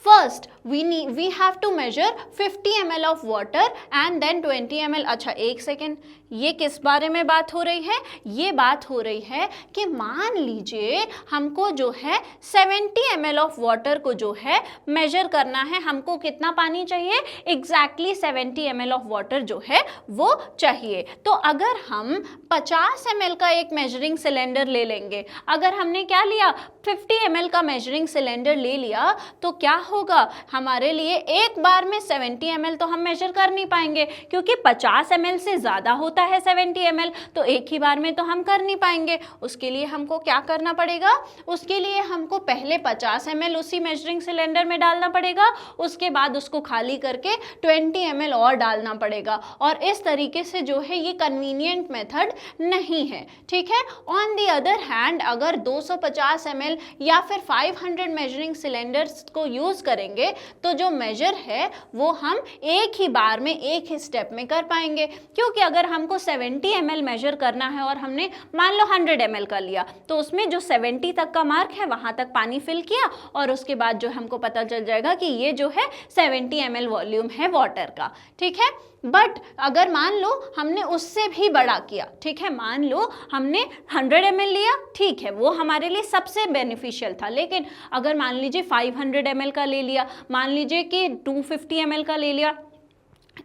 first we have to measure 50 ml of water and then 20 ml। अच्छा एक सेकेंड, ये किस बारे में बात हो रही है, ये बात हो रही है कि मान लीजिए हमको जो है 70 ml ऑफ वाटर को जो है मेजर करना है, हमको कितना पानी चाहिए, एग्जैक्टली 70 ml ऑफ वाटर जो है वो चाहिए। तो अगर हम 50 ml का एक मेजरिंग सिलेंडर ले लेंगे, अगर हमने क्या लिया 50 ml का मेजरिंग सिलेंडर ले लिया तो क्या होगा, हमारे लिए एक बार में 70 ml तो हम मेजर कर नहीं पाएंगे क्योंकि 50 ml से ज़्यादा होता है 70 ml, तो एक ही बार में तो हम कर नहीं पाएंगे। उसके लिए हमको क्या करना पड़ेगा, उसके लिए हमको पहले 50 ml उसी मेजरिंग सिलेंडर में डालना पड़ेगा, उसके बाद उसको खाली करके 20 ml और डालना पड़ेगा, और इस तरीके से जो है ये कन्वीनियंट मेथड नहीं है। ठीक है, ऑन दी अदर हैंड अगर 250 ml या फिर 500 मेजरिंग सिलेंडर्स को यूज़ करेंगे तो जो मेजर है वो हम एक ही बार में एक ही स्टेप में कर पाएंगे, क्योंकि अगर हमको 70 ml मेजर करना है और हमने मान लो 100 ml का लिया तो उसमें जो 70 तक का मार्क है वहां तक पानी फिल किया और उसके बाद जो हमको पता चल जाएगा कि ये जो है 70 ml वॉल्यूम है वाटर का। ठीक है, बट अगर मान लो हमने उससे भी बड़ा किया, ठीक है, मान लो हमने 100 ml लिया, ठीक है, वो हमारे लिए सबसे बेनिफिशियल था, लेकिन अगर मान लीजिए 500 ml का ले लिया, मान लीजिए कि 250 ml का ले लिया,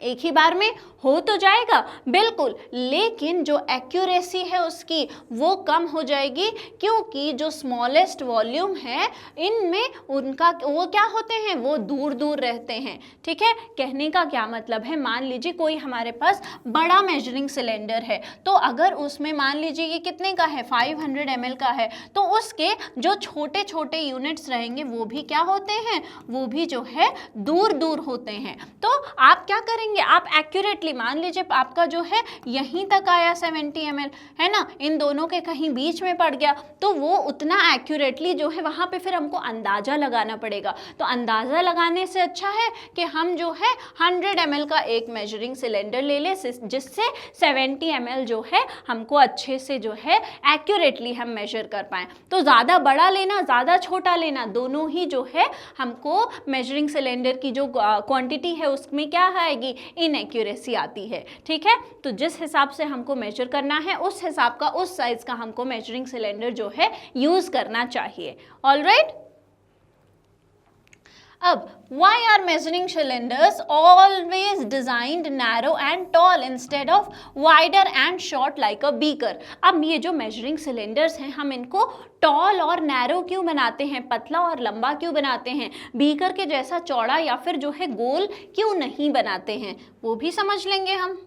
एक ही बार में हो तो जाएगा बिल्कुल, लेकिन जो एक्यूरेसी है उसकी वो कम हो जाएगी, क्योंकि जो स्मॉलेस्ट वॉल्यूम है इनमें उनका वो क्या होते हैं, वो दूर दूर रहते हैं। ठीक है, कहने का क्या मतलब है, मान लीजिए कोई हमारे पास बड़ा मेजरिंग सिलेंडर है, तो अगर उसमें मान लीजिए ये कितने का है, 500 ml का है, तो उसके जो छोटे छोटे यूनिट्स रहेंगे वो भी क्या होते हैं, वो भी जो है दूर दूर होते हैं। तो आप क्या करेंगे, आप एक्यूरेटली मान लीजिए आपका जो है यहीं तक आया 70 ml, है ना, इन दोनों के कहीं बीच में पड़ गया, तो वो उतना एक्यूरेटली जो है वहाँ पे फिर हमको अंदाज़ा लगाना पड़ेगा। तो अंदाज़ा लगाने से अच्छा है कि हम जो है 100 ml का एक मेजरिंग सिलेंडर ले लें, जिससे 70 ml जो है हमको अच्छे से जो है एक्यूरेटली हम मेजर कर पाएँ। तो ज़्यादा बड़ा लेना, ज़्यादा छोटा लेना, दोनों ही जो है हमको मेजरिंग सिलेंडर की जो क्वांटिटी है उसमें क्या आएगी, इनएक्यूरेसी आती है। ठीक है, तो जिस हिसाब से हमको मेजर करना है उस हिसाब का, उस साइज का हमको मेजरिंग सिलेंडर जो है यूज करना चाहिए। ऑलराइट, अब why are measuring cylinders always designed narrow and tall instead of wider and short like a beaker? अब ये जो measuring cylinders हैं हम इनको टॉल और नैरो क्यों बनाते हैं, पतला और लंबा क्यों बनाते हैं, बीकर के जैसा चौड़ा या फिर जो है गोल क्यों नहीं बनाते हैं, वो भी समझ लेंगे हम।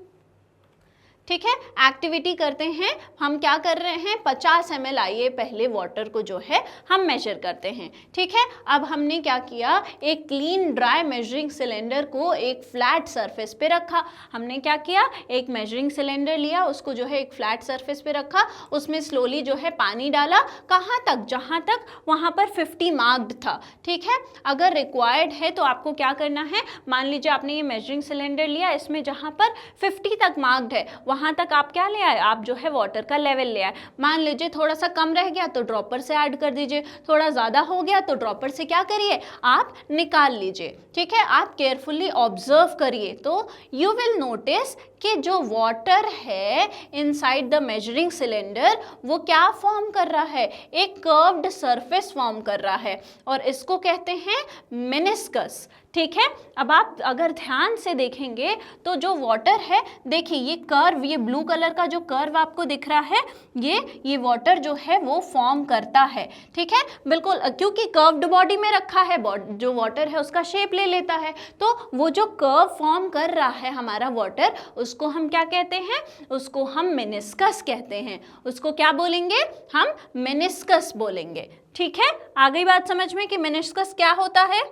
ठीक है, एक्टिविटी करते हैं, हम क्या कर रहे हैं 50 ml आइए पहले वाटर को जो है हम मेजर करते हैं। ठीक है, अब हमने क्या किया, एक क्लीन ड्राई मेजरिंग सिलेंडर को एक फ्लैट सरफेस पे रखा। हमने क्या किया, एक मेजरिंग सिलेंडर लिया, उसको जो है एक फ्लैट सरफेस पे रखा, उसमें स्लोली जो है पानी डाला, कहाँ तक, जहाँ तक वहाँ पर 50 मार्क्ड था। ठीक है, अगर रिक्वायर्ड है तो आपको क्या करना है, मान लीजिए आपने ये मेजरिंग सिलेंडर लिया, इसमें जहाँ पर 50 तक मार्क्ड है वहाँ तक आप क्या ले आए, आप जो है वाटर का लेवल ले आए। मान लीजिए थोड़ा सा कम रह गया तो ड्रॉपर से ऐड कर दीजिए, थोड़ा ज़्यादा हो गया तो ड्रॉपर से क्या करिए, आप निकाल लीजिए। ठीक है, आप केयरफुली ऑब्जर्व करिए तो यू विल नोटिस कि जो वाटर है इनसाइड द मेजरिंग सिलेंडर वो क्या फॉर्म कर रहा है, एक कर्व्ड सरफेस फॉर्म कर रहा है और इसको कहते हैं मेनिस्कस। ठीक है, अब आप अगर ध्यान से देखेंगे तो जो वाटर है, देखिए ये कर्व, ये ब्लू कलर का जो कर्व आपको दिख रहा है, ये वाटर जो है वो फॉर्म करता है। ठीक है, बिल्कुल, क्योंकि कर्व्ड बॉडी में रखा है, जो वाटर है उसका शेप ले लेता है, तो वो जो कर्व फॉर्म कर रहा है हमारा वाटर, उसको हम क्या कहते हैं, उसको हम मेनिस्कस कहते हैं। उसको क्या बोलेंगे, हम मेनिस्कस बोलेंगे। ठीक है, आ गई बात समझ में कि मेनिस्कस क्या होता है।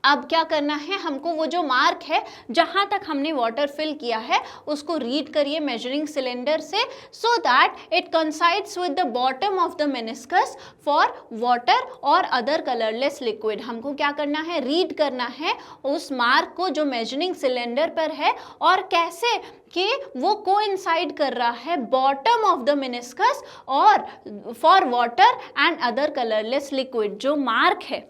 अब क्या करना है हमको, वो जो मार्क है जहां तक हमने वाटर फिल किया है उसको रीड करिए मेजरिंग सिलेंडर से, so that it coincides with the bottom of the meniscus for water और अदर कलरलेस लिक्विड। हमको क्या करना है, रीड करना है उस मार्क को जो मेजरिंग सिलेंडर पर है, और कैसे कि वो कोइंसाइड कर रहा है बॉटम ऑफ द मेनिस्कस और for water and other colourless liquid. जो मार्क है,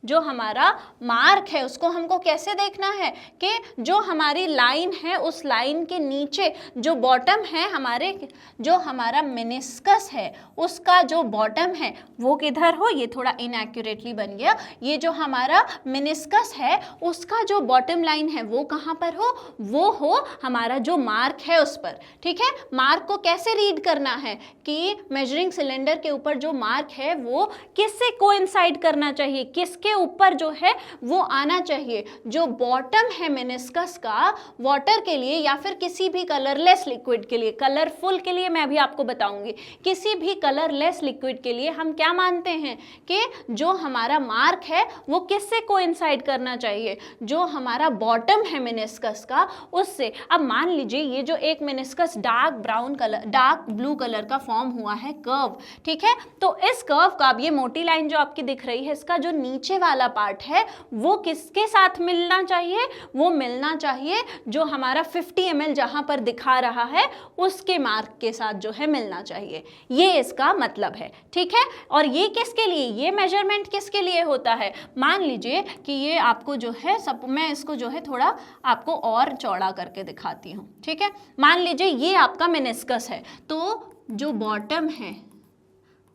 जो हमारा मार्क है, उसको हमको कैसे देखना है कि जो हमारी लाइन है उस लाइन के नीचे जो बॉटम है हमारे, जो हमारा मेनिस्कस है उसका जो बॉटम है वो किधर हो, ये थोड़ा इनएक्यूरेटली बन गया, ये जो हमारा मेनिस्कस है उसका जो बॉटम लाइन है वो कहाँ पर हो, वो हो हमारा जो मार्क है उस पर। ठीक है, मार्क को कैसे रीड करना है कि मेजरिंग सिलेंडर के ऊपर जो मार्क है वो किससे कोइंसाइड करना चाहिए, किसके ऊपर जो है वो आना चाहिए, जो बॉटम है मेनिस्कस का वाटर के लिए या फिर किसी भी कलरलेस लिक्विड के लिए। कलरफुल के लिए मैं अभी आपको बताऊंगी, किसी भी कलरलेस लिक्विड के लिए हम क्या मानते हैं कि जो हमारा मार्क है वो किससे कोइंसाइड करना चाहिए, जो हमारा बॉटम है मेनिस्कस का उससे। अब मान लीजिए ये जो एक meniscus dark brown colour, dark blue colour का फॉर्म हुआ है कर्व। ठीक है, तो इस कर्व का, अब ये मोटी लाइन जो आपकी दिख रही है, इसका जो नीचे वाला पार्ट है वो किसके साथ मिलना चाहिए, वो मिलना चाहिए जो हमारा 50 ml जहां पर दिखा रहा है उसके मार्क के साथ जो है मिलना चाहिए। ये इसका मतलब है। ठीक है, और ये किसके लिए, ये मेजरमेंट किसके लिए होता है, मान लीजिए कि ये आपको जो है सब, मैं इसको जो है थोड़ा आपको और चौड़ा करके दिखाती हूँ। ठीक है, मान लीजिए ये आपका मेनिस्कस है, तो जो बॉटम है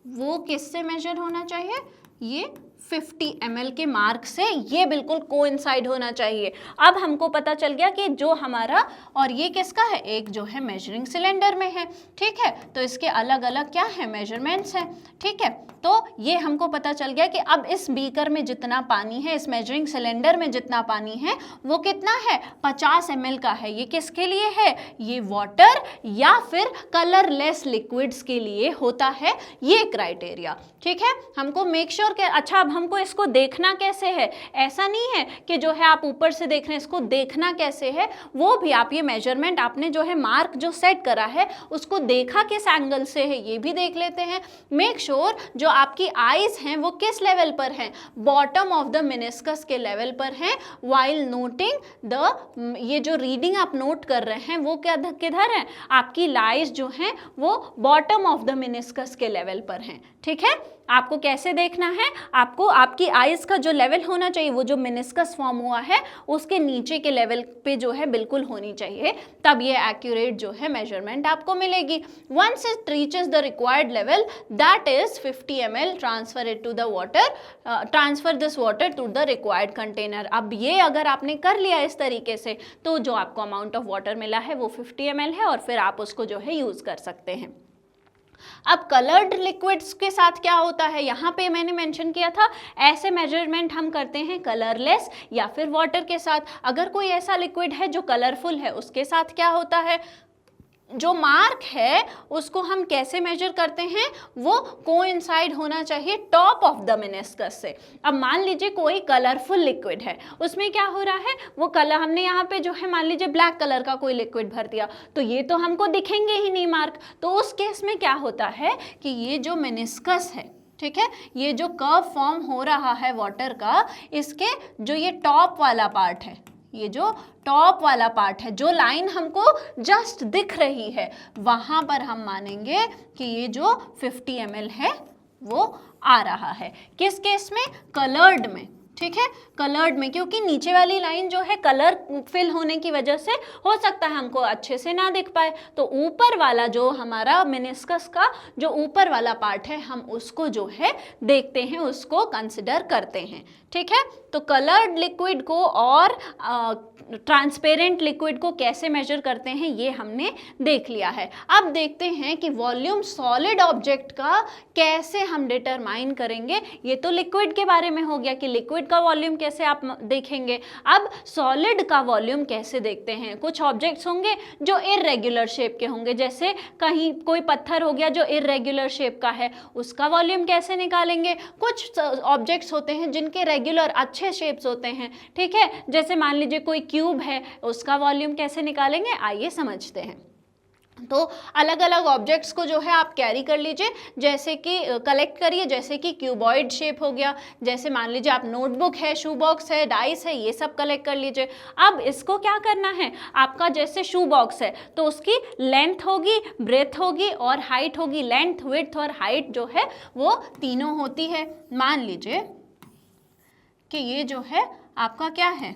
वो किससे मेजर होना चाहिए, ये 50 ml के मार्क से ये बिल्कुल कोइंसाइड होना चाहिए। अब हमको पता चल गया कि जो हमारा, और ये किसका है, एक जो है मेजरिंग सिलेंडर में है। ठीक है, तो इसके अलग अलग क्या है, मेजरमेंट्स हैं। ठीक है, तो ये हमको पता चल गया कि अब इस बीकर में जितना पानी है, इस मेजरिंग सिलेंडर में जितना पानी है वो कितना है, 50 ml का है। ये किसके लिए है, ये वाटर या फिर कलरलेस लिक्विड्स के लिए होता है ये क्राइटेरिया। ठीक है, हमको मेक श्योर के, अच्छा अब हमको इसको देखना कैसे है, ऐसा नहीं है कि जो है आप ऊपर से देख रहे हैं, इसको देखना कैसे है वो भी आप, ये मेजरमेंट आपने जो है मार्क जो सेट करा है उसको देखा किस एंगल से है ये भी देख लेते हैं। मेक श्योर जो आपकी आईज हैं वो किस लेवल पर हैं, बॉटम ऑफ द मेनिस्कस के लेवल पर हैं, व्हाइल नोटिंग द, ये जो रीडिंग आप नोट कर रहे हैं वो क्या किधर है, आपकी लाइज जो हैं वो बॉटम ऑफ द मेनिस्कस के लेवल पर हैं। ठीक है, आपको कैसे देखना है, आपको आपकी आइज का जो लेवल होना चाहिए, वो जो मेनिस्कस फॉर्म हुआ है उसके नीचे के लेवल पे जो है बिल्कुल होनी चाहिए, तब ये एक्यूरेट जो है मेजरमेंट आपको मिलेगी। Once it reaches the required level that is 50 ml, transfer it to the water, transfer this water to the required container. अब ये अगर आपने कर लिया इस तरीके से तो जो आपको अमाउंट ऑफ वाटर मिला है वो 50 ml है और फिर आप उसको जो है यूज कर सकते हैं। अब कलर्ड लिक्विड्स के साथ क्या होता है, यहाँ पे मैंने मेंशन किया था ऐसे मेजरमेंट हम करते हैं कलरलेस या फिर वाटर के साथ। अगर कोई ऐसा लिक्विड है जो कलरफुल है उसके साथ क्या होता है, जो मार्क है उसको हम कैसे मेजर करते हैं, वो कोइंसाइड होना चाहिए टॉप ऑफ द मेनिस्कस से। अब मान लीजिए कोई कलरफुल लिक्विड है, उसमें क्या हो रहा है, वो कलर हमने यहाँ पे जो है मान लीजिए ब्लैक कलर का कोई लिक्विड भर दिया तो ये तो हमको दिखेंगे ही नहीं मार्क। तो उस केस में क्या होता है कि ये जो मेनिस्कस है, ठीक है, ये जो कर्व फॉर्म हो रहा है वाटर का, इसके जो ये टॉप वाला पार्ट है, ये जो टॉप वाला पार्ट है, जो लाइन हमको जस्ट दिख रही है, वहां पर हम मानेंगे कि ये जो 50 ml है वो आ रहा है। किस केस में, कलर्ड में। ठीक है, कलर्ड में, क्योंकि नीचे वाली लाइन जो है कलर फिल होने की वजह से हो सकता है हमको अच्छे से ना दिख पाए, तो ऊपर वाला जो हमारा मेनिस्कस का जो ऊपर वाला पार्ट है हम उसको जो है देखते हैं, उसको कंसिडर करते हैं। ठीक है, तो कलर्ड लिक्विड को और ट्रांसपेरेंट लिक्विड को कैसे मेजर करते हैं ये हमने देख लिया है। अब देखते हैं कि वॉल्यूम सॉलिड ऑब्जेक्ट का कैसे हम डिटरमाइन करेंगे। ये तो लिक्विड के बारे में हो गया कि लिक्विड का वॉल्यूम कैसे आप देखेंगे। अब सॉलिड का वॉल्यूम कैसे देखते हैं। कुछ ऑब्जेक्ट्स होंगे जो इर्रेगुलर शेप के होंगे, जैसे कहीं कोई पत्थर हो गया जो इर्रेगुलर शेप का है, उसका वॉल्यूम कैसे निकालेंगे। कुछ ऑब्जेक्ट्स होते हैं जिनके रेगुलर अच्छे शेप्स होते हैं, ठीक है, जैसे मान लीजिए कोई क्यूब है, उसका वॉल्यूम कैसे निकालेंगे, आइए समझते हैं। तो अलग अलग ऑब्जेक्ट्स को जो है आप कैरी कर लीजिए, जैसे कि कलेक्ट करिए, जैसे कि क्यूबॉइड शेप हो गया, जैसे मान लीजिए आप नोटबुक है, शू बॉक्स है, डाइस है, ये सब कलेक्ट कर लीजिए। अब इसको क्या करना है, आपका जैसे शू बॉक्स है तो उसकी लेंथ होगी, ब्रेथ होगी और हाइट होगी। लेंथ, विड्थ और हाइट जो है वो तीनों होती है। मान लीजिए कि ये जो है आपका क्या है,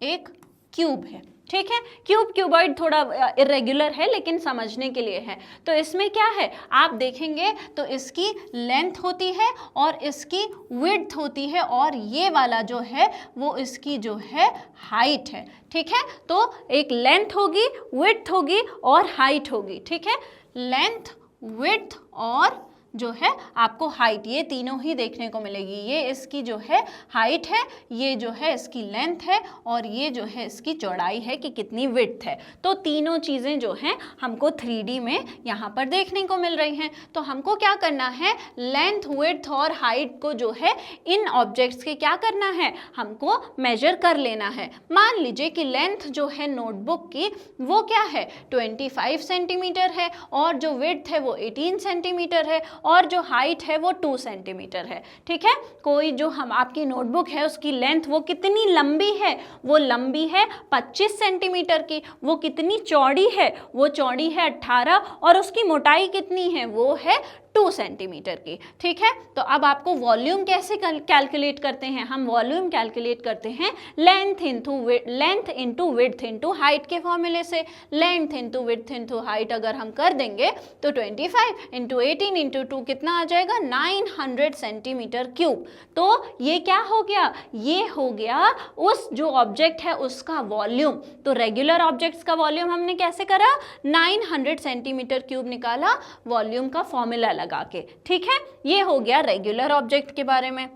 एक क्यूब है, ठीक है। क्यूबॉइड थोड़ा इरेगुलर है लेकिन समझने के लिए है। तो इसमें क्या है, आप देखेंगे तो इसकी लेंथ होती है और इसकी विड्थ होती है और ये वाला जो है वो इसकी जो है हाइट है, ठीक है। तो एक लेंथ होगी, विड्थ होगी और हाइट होगी, ठीक है। लेंथ, विड्थ और जो है आपको हाइट, ये तीनों ही देखने को मिलेगी। ये इसकी जो है हाइट है, ये जो है इसकी लेंथ है और ये जो है इसकी चौड़ाई है कि कितनी विड्थ है। तो तीनों चीज़ें जो हैं हमको 3D में यहाँ पर देखने को मिल रही हैं। तो हमको क्या करना है, लेंथ, विड्थ और हाइट को जो है इन ऑब्जेक्ट्स के क्या करना है, हमको मेजर कर लेना है। मान लीजिए कि लेंथ जो है नोटबुक की वो क्या है, 25 सेंटीमीटर है और जो विड्थ है वो 18 सेंटीमीटर है और जो हाइट है वो 2 सेंटीमीटर है, ठीक है। कोई जो हम आपकी नोटबुक है उसकी लेंथ वो कितनी लंबी है, वो लंबी है 25 सेंटीमीटर की। वो कितनी चौड़ी है, वो चौड़ी है 18 और उसकी मोटाई कितनी है, वो है 2 सेंटीमीटर की, ठीक है। तो अब आपको वॉल्यूम कैसे कैलकुलेट करते हैं, हम वॉल्यूम कैलकुलेट करते हैं length into width into height के फॉर्मूले से। Length into width into height अगर हम कर देंगे तो 25 इंटू 18 इंटू 2 कितना आ जाएगा, 900 सेंटीमीटर क्यूब। तो ये क्या हो गया, ये हो गया उस जो ऑब्जेक्ट है उसका वॉल्यूम। तो रेगुलर ऑब्जेक्ट्स का वॉल्यूम हमने कैसे करा, 900 सेंटीमीटर क्यूब निकाला वॉल्यूम का फॉर्मूला लगा के, ठीक है। ये हो गया रेगुलर ऑब्जेक्ट के बारे में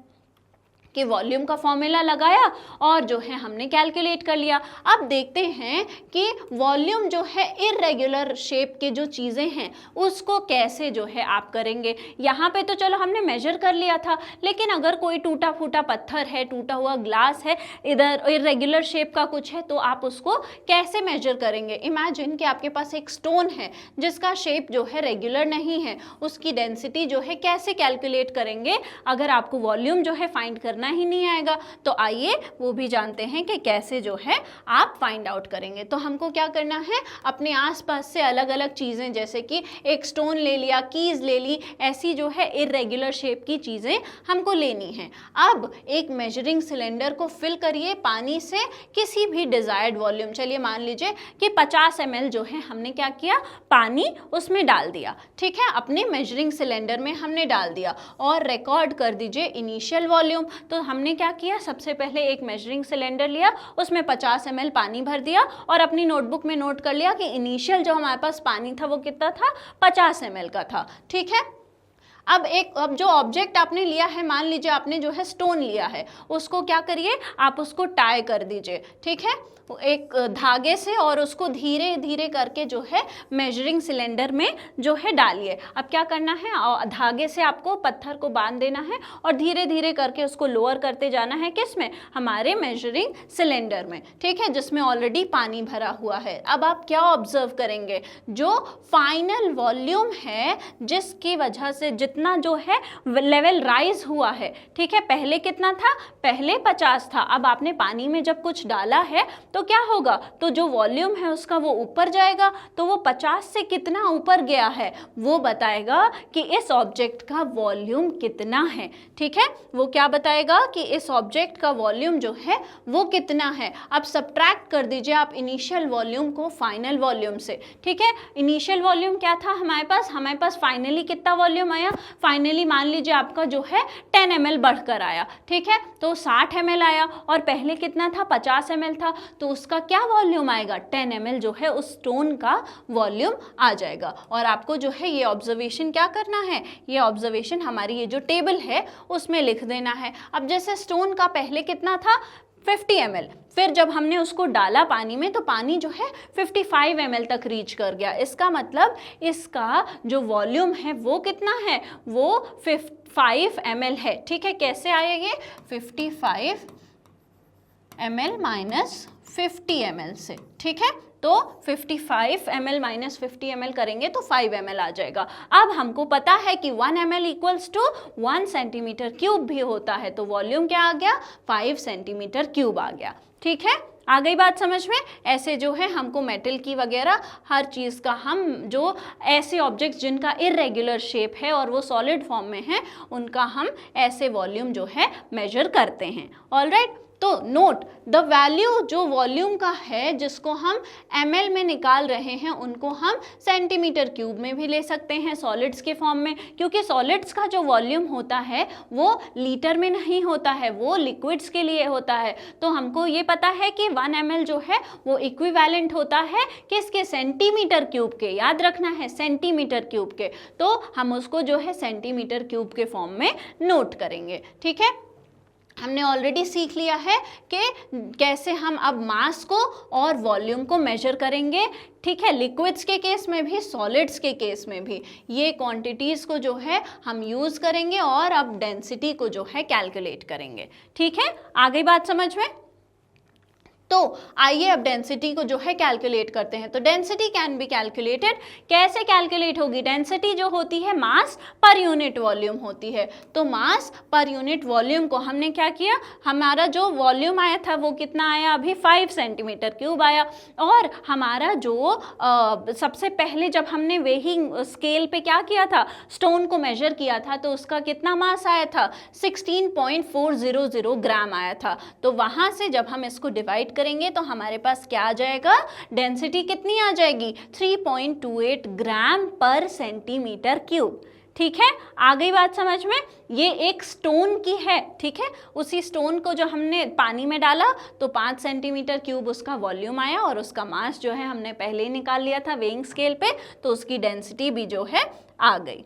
कि वॉल्यूम का फॉर्मूला लगाया और जो है हमने कैलकुलेट कर लिया। अब देखते हैं कि वॉल्यूम जो है इर्रेगुलर शेप के जो चीज़ें हैं उसको कैसे जो है आप करेंगे। यहाँ पे तो चलो हमने मेजर कर लिया था, लेकिन अगर कोई टूटा फूटा पत्थर है, टूटा हुआ ग्लास है, इधर इर्रेगुलर शेप का कुछ है, तो आप उसको कैसे मेजर करेंगे। इमेजिन कि आपके पास एक स्टोन है जिसका शेप जो है रेगुलर नहीं है, उसकी डेंसिटी जो है कैसे कैलकुलेट करेंगे अगर आपको वॉल्यूम जो है फाइंड करना ही नहीं आएगा। तो आइए वो भी जानते हैं कि कैसे जो है आप फाइंड आउट करेंगे। तो हमको क्या करना है, अपने आसपास से अलग अलग चीज़ें, जैसे कि एक स्टोन ले लिया, कीज ले ली, ऐसी जो है इर्रेगुलर शेप की चीज़ें हमको लेनी है। अब एक मेजरिंग सिलेंडर को फिल करिए पानी से किसी भी डिजायर्ड वॉल्यूम। चलिए मान लीजिए कि 50 ml जो है हमने क्या किया, पानी उसमें डाल दिया, ठीक है, अपने मेजरिंग सिलेंडर में हमने डाल दिया और रिकॉर्ड कर दीजिए इनिशियल वॉल्यूम। तो हमने क्या किया, सबसे पहले एक मेजरिंग सिलेंडर लिया, उसमें 50 ml पानी भर दिया और अपनी नोटबुक में नोट कर लिया कि इनिशियल जो हमारे पास पानी था वो कितना था, 50 ml का था, ठीक है। अब जो ऑब्जेक्ट आपने लिया है, मान लीजिए आपने जो है स्टोन लिया है, उसको क्या करिए, आप उसको टाई कर दीजिए, ठीक है, एक धागे से, और उसको धीरे धीरे करके जो है मेजरिंग सिलेंडर में जो है डालिए। अब क्या करना है, धागे से आपको पत्थर को बांध देना है और धीरे धीरे करके उसको लोअर करते जाना है, किस में, हमारे मेजरिंग सिलेंडर में, ठीक है, जिसमें ऑलरेडी पानी भरा हुआ है। अब आप क्या ऑब्जर्व करेंगे, जो फाइनल वॉल्यूम है जिसकी वजह से कितना जो है लेवल राइज हुआ है, ठीक है। पहले कितना था, पहले 50 था, अब आपने पानी में जब कुछ डाला है तो क्या होगा, तो जो वॉल्यूम है उसका वो ऊपर जाएगा, तो वो 50 से कितना ऊपर गया है वो बताएगा कि इस ऑब्जेक्ट का वॉल्यूम कितना है, ठीक है। वो क्या बताएगा कि इस ऑब्जेक्ट का वॉल्यूम जो है वो कितना है। अब सब्ट्रैक्ट कर दीजिए आप इनिशियल वॉल्यूम को फाइनल वॉल्यूम से, ठीक है। इनिशियल वॉल्यूम क्या था हमारे पास फाइनली कितना वॉल्यूम आया, फाइनली मान लीजिए आपका जो है 10 ml बढ़कर आया, ठीक है, तो 60 ml आया, और पहले कितना था, 50 ml था, तो उसका क्या वॉल्यूम आएगा, 10 ml जो है उस स्टोन का वॉल्यूम आ जाएगा। और आपको जो है ये ऑब्जर्वेशन क्या करना है, ये ऑब्जर्वेशन हमारी ये जो टेबल है उसमें लिख देना है। अब जैसे स्टोन का पहले कितना था, 50 ml, फिर जब हमने उसको डाला पानी में तो पानी जो है 55 ml तक रीच कर गया। इसका मतलब इसका जो वॉल्यूम है वो कितना है, वो 5 ml है, ठीक है। कैसे आया ये, 55 ml माइनस 50 ml से, ठीक है। तो 55 ml माइनस 50 ml करेंगे तो 5 ml आ जाएगा। अब हमको पता है कि 1 ml equals to 1 centimetre cube भी होता है, तो वॉल्यूम क्या आ गया, 5 सेंटीमीटर क्यूब आ गया, ठीक है। आ गई बात समझ में। ऐसे जो है हमको मेटल की वगैरह हर चीज़ का, हम जो ऐसे ऑब्जेक्ट्स जिनका इरेगुलर शेप है और वो सॉलिड फॉर्म में है उनका हम ऐसे वॉल्यूम जो है मेजर करते हैं। ऑलराइट, तो नोट द वैल्यू जो वॉल्यूम का है जिसको हम ml में निकाल रहे हैं उनको हम सेंटीमीटर क्यूब में भी ले सकते हैं सॉलिड्स के फॉर्म में, क्योंकि सॉलिड्स का जो वॉल्यूम होता है वो लीटर में नहीं होता है, वो लिक्विड्स के लिए होता है। तो हमको ये पता है कि 1 ml जो है वो इक्विवेलेंट होता है किसके, सेंटीमीटर क्यूब के, याद रखना है सेंटीमीटर क्यूब के। तो हम उसको जो है सेंटीमीटर क्यूब के फॉर्म में नोट करेंगे, ठीक है। हमने ऑलरेडी सीख लिया है कि कैसे हम अब मास को और वॉल्यूम को मेजर करेंगे, ठीक है। लिक्विड्स के केस में भी, सॉलिड्स के केस में भी ये क्वांटिटीज़ को जो है हम यूज़ करेंगे और अब डेंसिटी को जो है कैलकुलेट करेंगे, ठीक है। आ गई बात समझ में। तो आइए अब डेंसिटी को जो है कैलकुलेट करते हैं। तो डेंसिटी कैन बी कैलकुलेटेड, कैसे कैलकुलेट होगी, डेंसिटी जो होती है मास पर यूनिट वॉल्यूम होती है। तो मास पर यूनिट वॉल्यूम को हमने क्या किया, हमारा जो वॉल्यूम आया था वो कितना आया, अभी 5 सेंटीमीटर क्यूब आया, और हमारा जो सबसे पहले जब हमने वेइंग स्केल पे क्या किया था, स्टोन को मेजर किया था, तो उसका कितना मास आया था, 16.400 ग्राम आया था। तो वहाँ से जब हम इसको डिवाइड करेंगे तो हमारे पास क्या आ जाएगा, डेंसिटी कितनी आ जाएगी, 3.28 ग्राम पर सेंटीमीटर क्यूब, ठीक है। आ गई बात समझ में। ये एक स्टोन की है, ठीक है। उसी स्टोन को जो हमने पानी में डाला तो 5 सेंटीमीटर क्यूब उसका वॉल्यूम आया, और उसका मास जो है हमने पहले ही निकाल लिया था वेइंग स्केल पे, तो उसकी डेंसिटी भी जो है आ गई।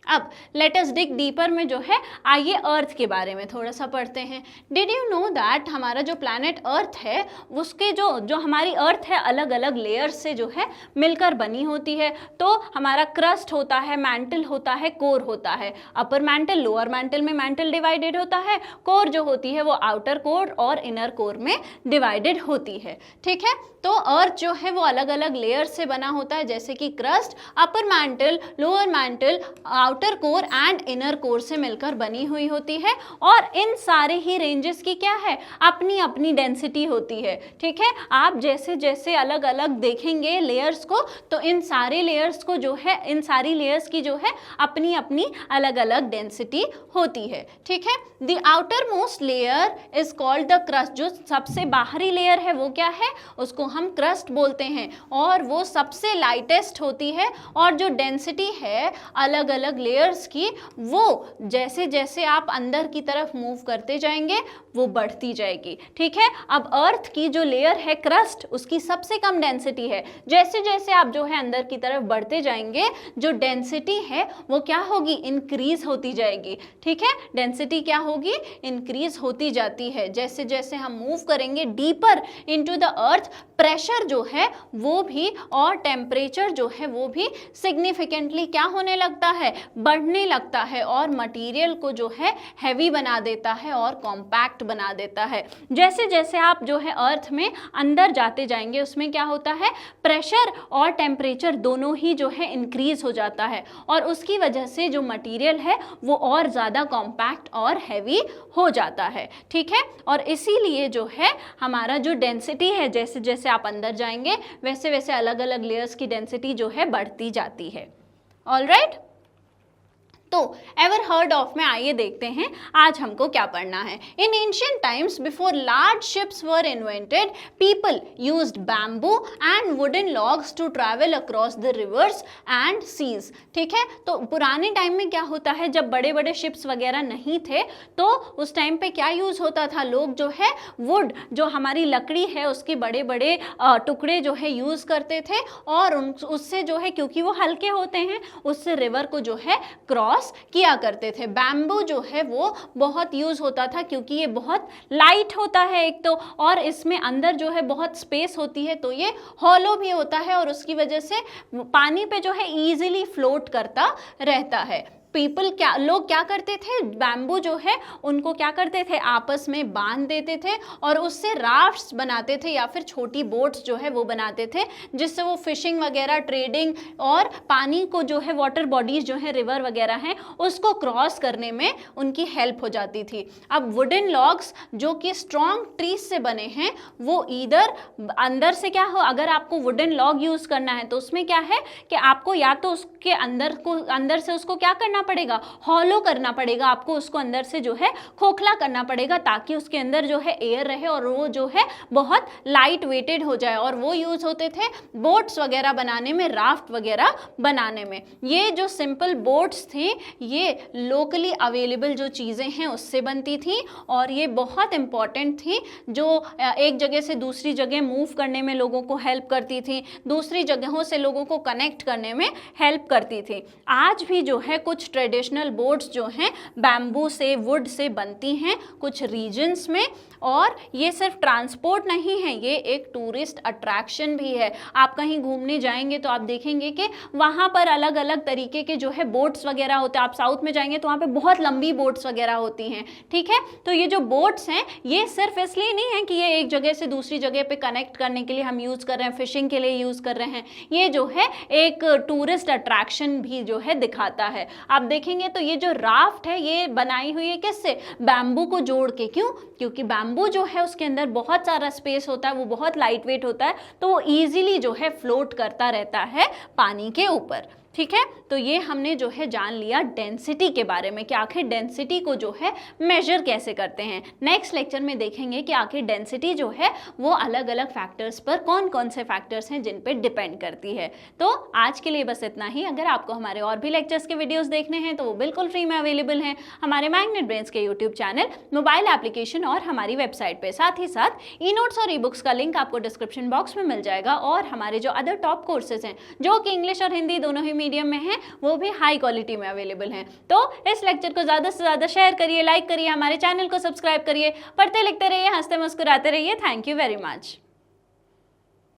अब लेट अस डिग डीपर में जो है आइए अर्थ के बारे में थोड़ा सा पढ़ते हैं। डिड यू नो दैट हमारा जो प्लैनेट अर्थ है उसके जो हमारी अर्थ है अलग अलग लेयर्स से जो है मिलकर बनी होती है। तो हमारा क्रस्ट होता है, मैंटल होता है, कोर होता है। अपर मैंटल, लोअर मैंटल में मैंटल डिवाइडेड होता है, कोर जो होती है वो आउटर कोर और इनर कोर में डिवाइडेड होती है, ठीक है। तो अर्थ जो है वो अलग अलग लेयर से बना होता है, जैसे कि crust upper mantle, lower mantle, outer core and inner core से मिलकर बनी हुई होती है। और इन सारे ही रेंजेस की क्या है, अपनी अपनी डेंसिटी होती है, ठीक है। आप जैसे जैसे अलग अलग देखेंगे लेयर्स को, तो इन सारे लेयर्स को जो है, इन सारी लेयर्स की जो है अपनी अपनी अलग अलग डेंसिटी होती है, ठीक है। The outer most layer is called the crust, जो सबसे बाहरी लेयर है वो क्या है, उसको हम क्रस्ट बोलते हैं, और वो सबसे लाइटेस्ट होती है। और जो डेंसिटी है अलग अलग लेयर्स की, वो जैसे जैसे आप अंदर की तरफ मूव करते जाएंगे वो बढ़ती जाएगी, ठीक है। अब अर्थ की जो लेयर है क्रस्ट, उसकी सबसे कम डेंसिटी है। जैसे जैसे आप जो है अंदर की तरफ बढ़ते जाएंगे, जो डेंसिटी है वो क्या होगी, इंक्रीज होती जाएगी, ठीक है। डेंसिटी क्या होगी, इंक्रीज होती जाती है। जैसे जैसे हम मूव करेंगे deeper into the earth, pressure जो है वो भी और टेम्परेचर जो है वो भी सिग्निफिकेंटली क्या होने लगता है, बढ़ने लगता है और मटेरियल को जो है हैवी बना देता है और कॉम्पैक्ट बना देता है। जैसे जैसे आप जो है अर्थ में अंदर जाते जाएंगे उसमें क्या होता है, प्रेशर और टेम्परेचर दोनों ही जो है इंक्रीज हो जाता है और उसकी वजह से जो मटेरियल है वो और ज़्यादा कॉम्पैक्ट और हैवी हो जाता है। ठीक है, और इसीलिए जो है हमारा जो डेंसिटी है, जैसे जैसे आप अंदर जाएंगे वैसे वैसे अलग अलग लेयर्स की डेंसिटी जो है बढ़ती जाती है। ऑलराइट, तो एवर हर्ड ऑफ में आइए देखते हैं आज हमको क्या पढ़ना है। In ancient times before large ships were invented, people used bamboo and wooden logs to travel across the rivers and seas. ठीक है, तो पुराने टाइम में क्या होता है, जब बड़े बड़े शिप्स वगैरह नहीं थे तो उस टाइम पे क्या यूज होता था, लोग जो है वुड, जो हमारी लकड़ी है उसके बड़े बड़े टुकड़े जो है यूज करते थे और उससे जो है, क्योंकि वो हल्के होते हैं, उससे रिवर को जो है क्रॉस किया करते थे। बैम्बू जो है वो बहुत यूज होता था क्योंकि ये बहुत लाइट होता है एक तो, और इसमें अंदर जो है बहुत स्पेस होती है, तो ये हॉलो भी होता है और उसकी वजह से पानी पे जो है इजीली फ्लोट करता रहता है। लोग क्या करते थे, बैम्बू जो है उनको क्या करते थे, आपस में बांध देते थे और उससे राफ्ट्स बनाते थे या फिर छोटी बोट्स जो है वो बनाते थे, जिससे वो फिशिंग वगैरह, ट्रेडिंग और पानी को जो है, वाटर बॉडीज जो है, रिवर वगैरह हैं, उसको क्रॉस करने में उनकी हेल्प हो जाती थी। अब वुडन लॉग्स जो कि स्ट्रॉन्ग ट्रीज से बने हैं, वो इधर अंदर से क्या हो, अगर आपको वुडन लॉग यूज करना है तो उसमें क्या है कि आपको या तो उसके अंदर से उसको क्या करना पड़ेगा, हॉलो करना पड़ेगा, आपको उसको अंदर से जो है खोखला करना पड़ेगा ताकि उसके अंदर जो है एयर रहे और वो जो है बहुत लाइट वेटेड हो जाए। और वो यूज होते थे बोट्स वगैरह बनाने में, राफ्ट वगैरह बनाने में। ये जो सिंपल बोट्स थी ये लोकली अवेलेबल जो चीज़ें हैं उससे बनती थी और ये बहुत इंपॉर्टेंट थी, जो एक जगह से दूसरी जगह मूव करने में लोगों को हेल्प करती थी, दूसरी जगहों से लोगों को कनेक्ट करने में हेल्प करती थी। आज भी जो है कुछ ट्रेडिशनल बोट्स जो हैं बैम्बू से, वुड से बनती हैं कुछ रीजन्स में, और ये सिर्फ ट्रांसपोर्ट नहीं है, ये एक टूरिस्ट अट्रैक्शन भी है। आप कहीं घूमने जाएंगे तो आप देखेंगे कि वहाँ पर अलग अलग तरीके के जो है बोट्स वगैरह होते हैं। आप साउथ में जाएंगे तो वहाँ पे बहुत लंबी बोट्स वगैरह होती हैं। ठीक है, तो ये जो बोट्स हैं ये सिर्फ इसलिए नहीं है कि ये एक जगह से दूसरी जगह पे कनेक्ट करने के लिए हम यूज़ कर रहे हैं, फिशिंग के लिए यूज़ कर रहे हैं, ये जो है एक टूरिस्ट अट्रैक्शन भी जो है दिखाता है। आप देखेंगे तो ये जो राफ्ट है ये बनाई हुई है किससे, बैम्बू को जोड़ के। क्यों? क्योंकि बैम्बू जो है उसके अंदर बहुत सारा स्पेस होता है, वो बहुत लाइट वेट होता है, तो वो ईजिली जो है फ्लोट करता रहता है पानी के ऊपर। ठीक है, तो ये हमने जो है जान लिया डेंसिटी के बारे में कि आखिर डेंसिटी को जो है मेजर कैसे करते हैं। नेक्स्ट लेक्चर में देखेंगे कि आखिर डेंसिटी जो है वो अलग अलग फैक्टर्स पर कौन कौन से फैक्टर्स हैं जिन पे डिपेंड करती है। तो आज के लिए बस इतना ही। अगर आपको हमारे और भी लेक्चर्स के वीडियोस देखने हैं तो वो बिल्कुल फ्री में अवेलेबल हैं हमारे मैग्नेट ब्रेन्स के यूट्यूब चैनल, मोबाइल एप्लीकेशन और हमारी वेबसाइट पर। साथ ही साथ ई नोट्स और ई बुक्स का लिंक आपको डिस्क्रिप्शन बॉक्स में मिल जाएगा और हमारे जो अदर टॉप कोर्सेज हैं जो कि इंग्लिश और हिंदी दोनों ही मीडियम में हैं वो भी हाई क्वालिटी में अवेलेबल हैं। तो इस लेक्चर को ज़्यादा से ज़्यादा शेयर करिए, लाइक करिए, हमारे चैनल को सब्सक्राइब करिए, पढ़ते लिखते रहिए, हंसते मुस्कुराते रहिए। Thank you very much.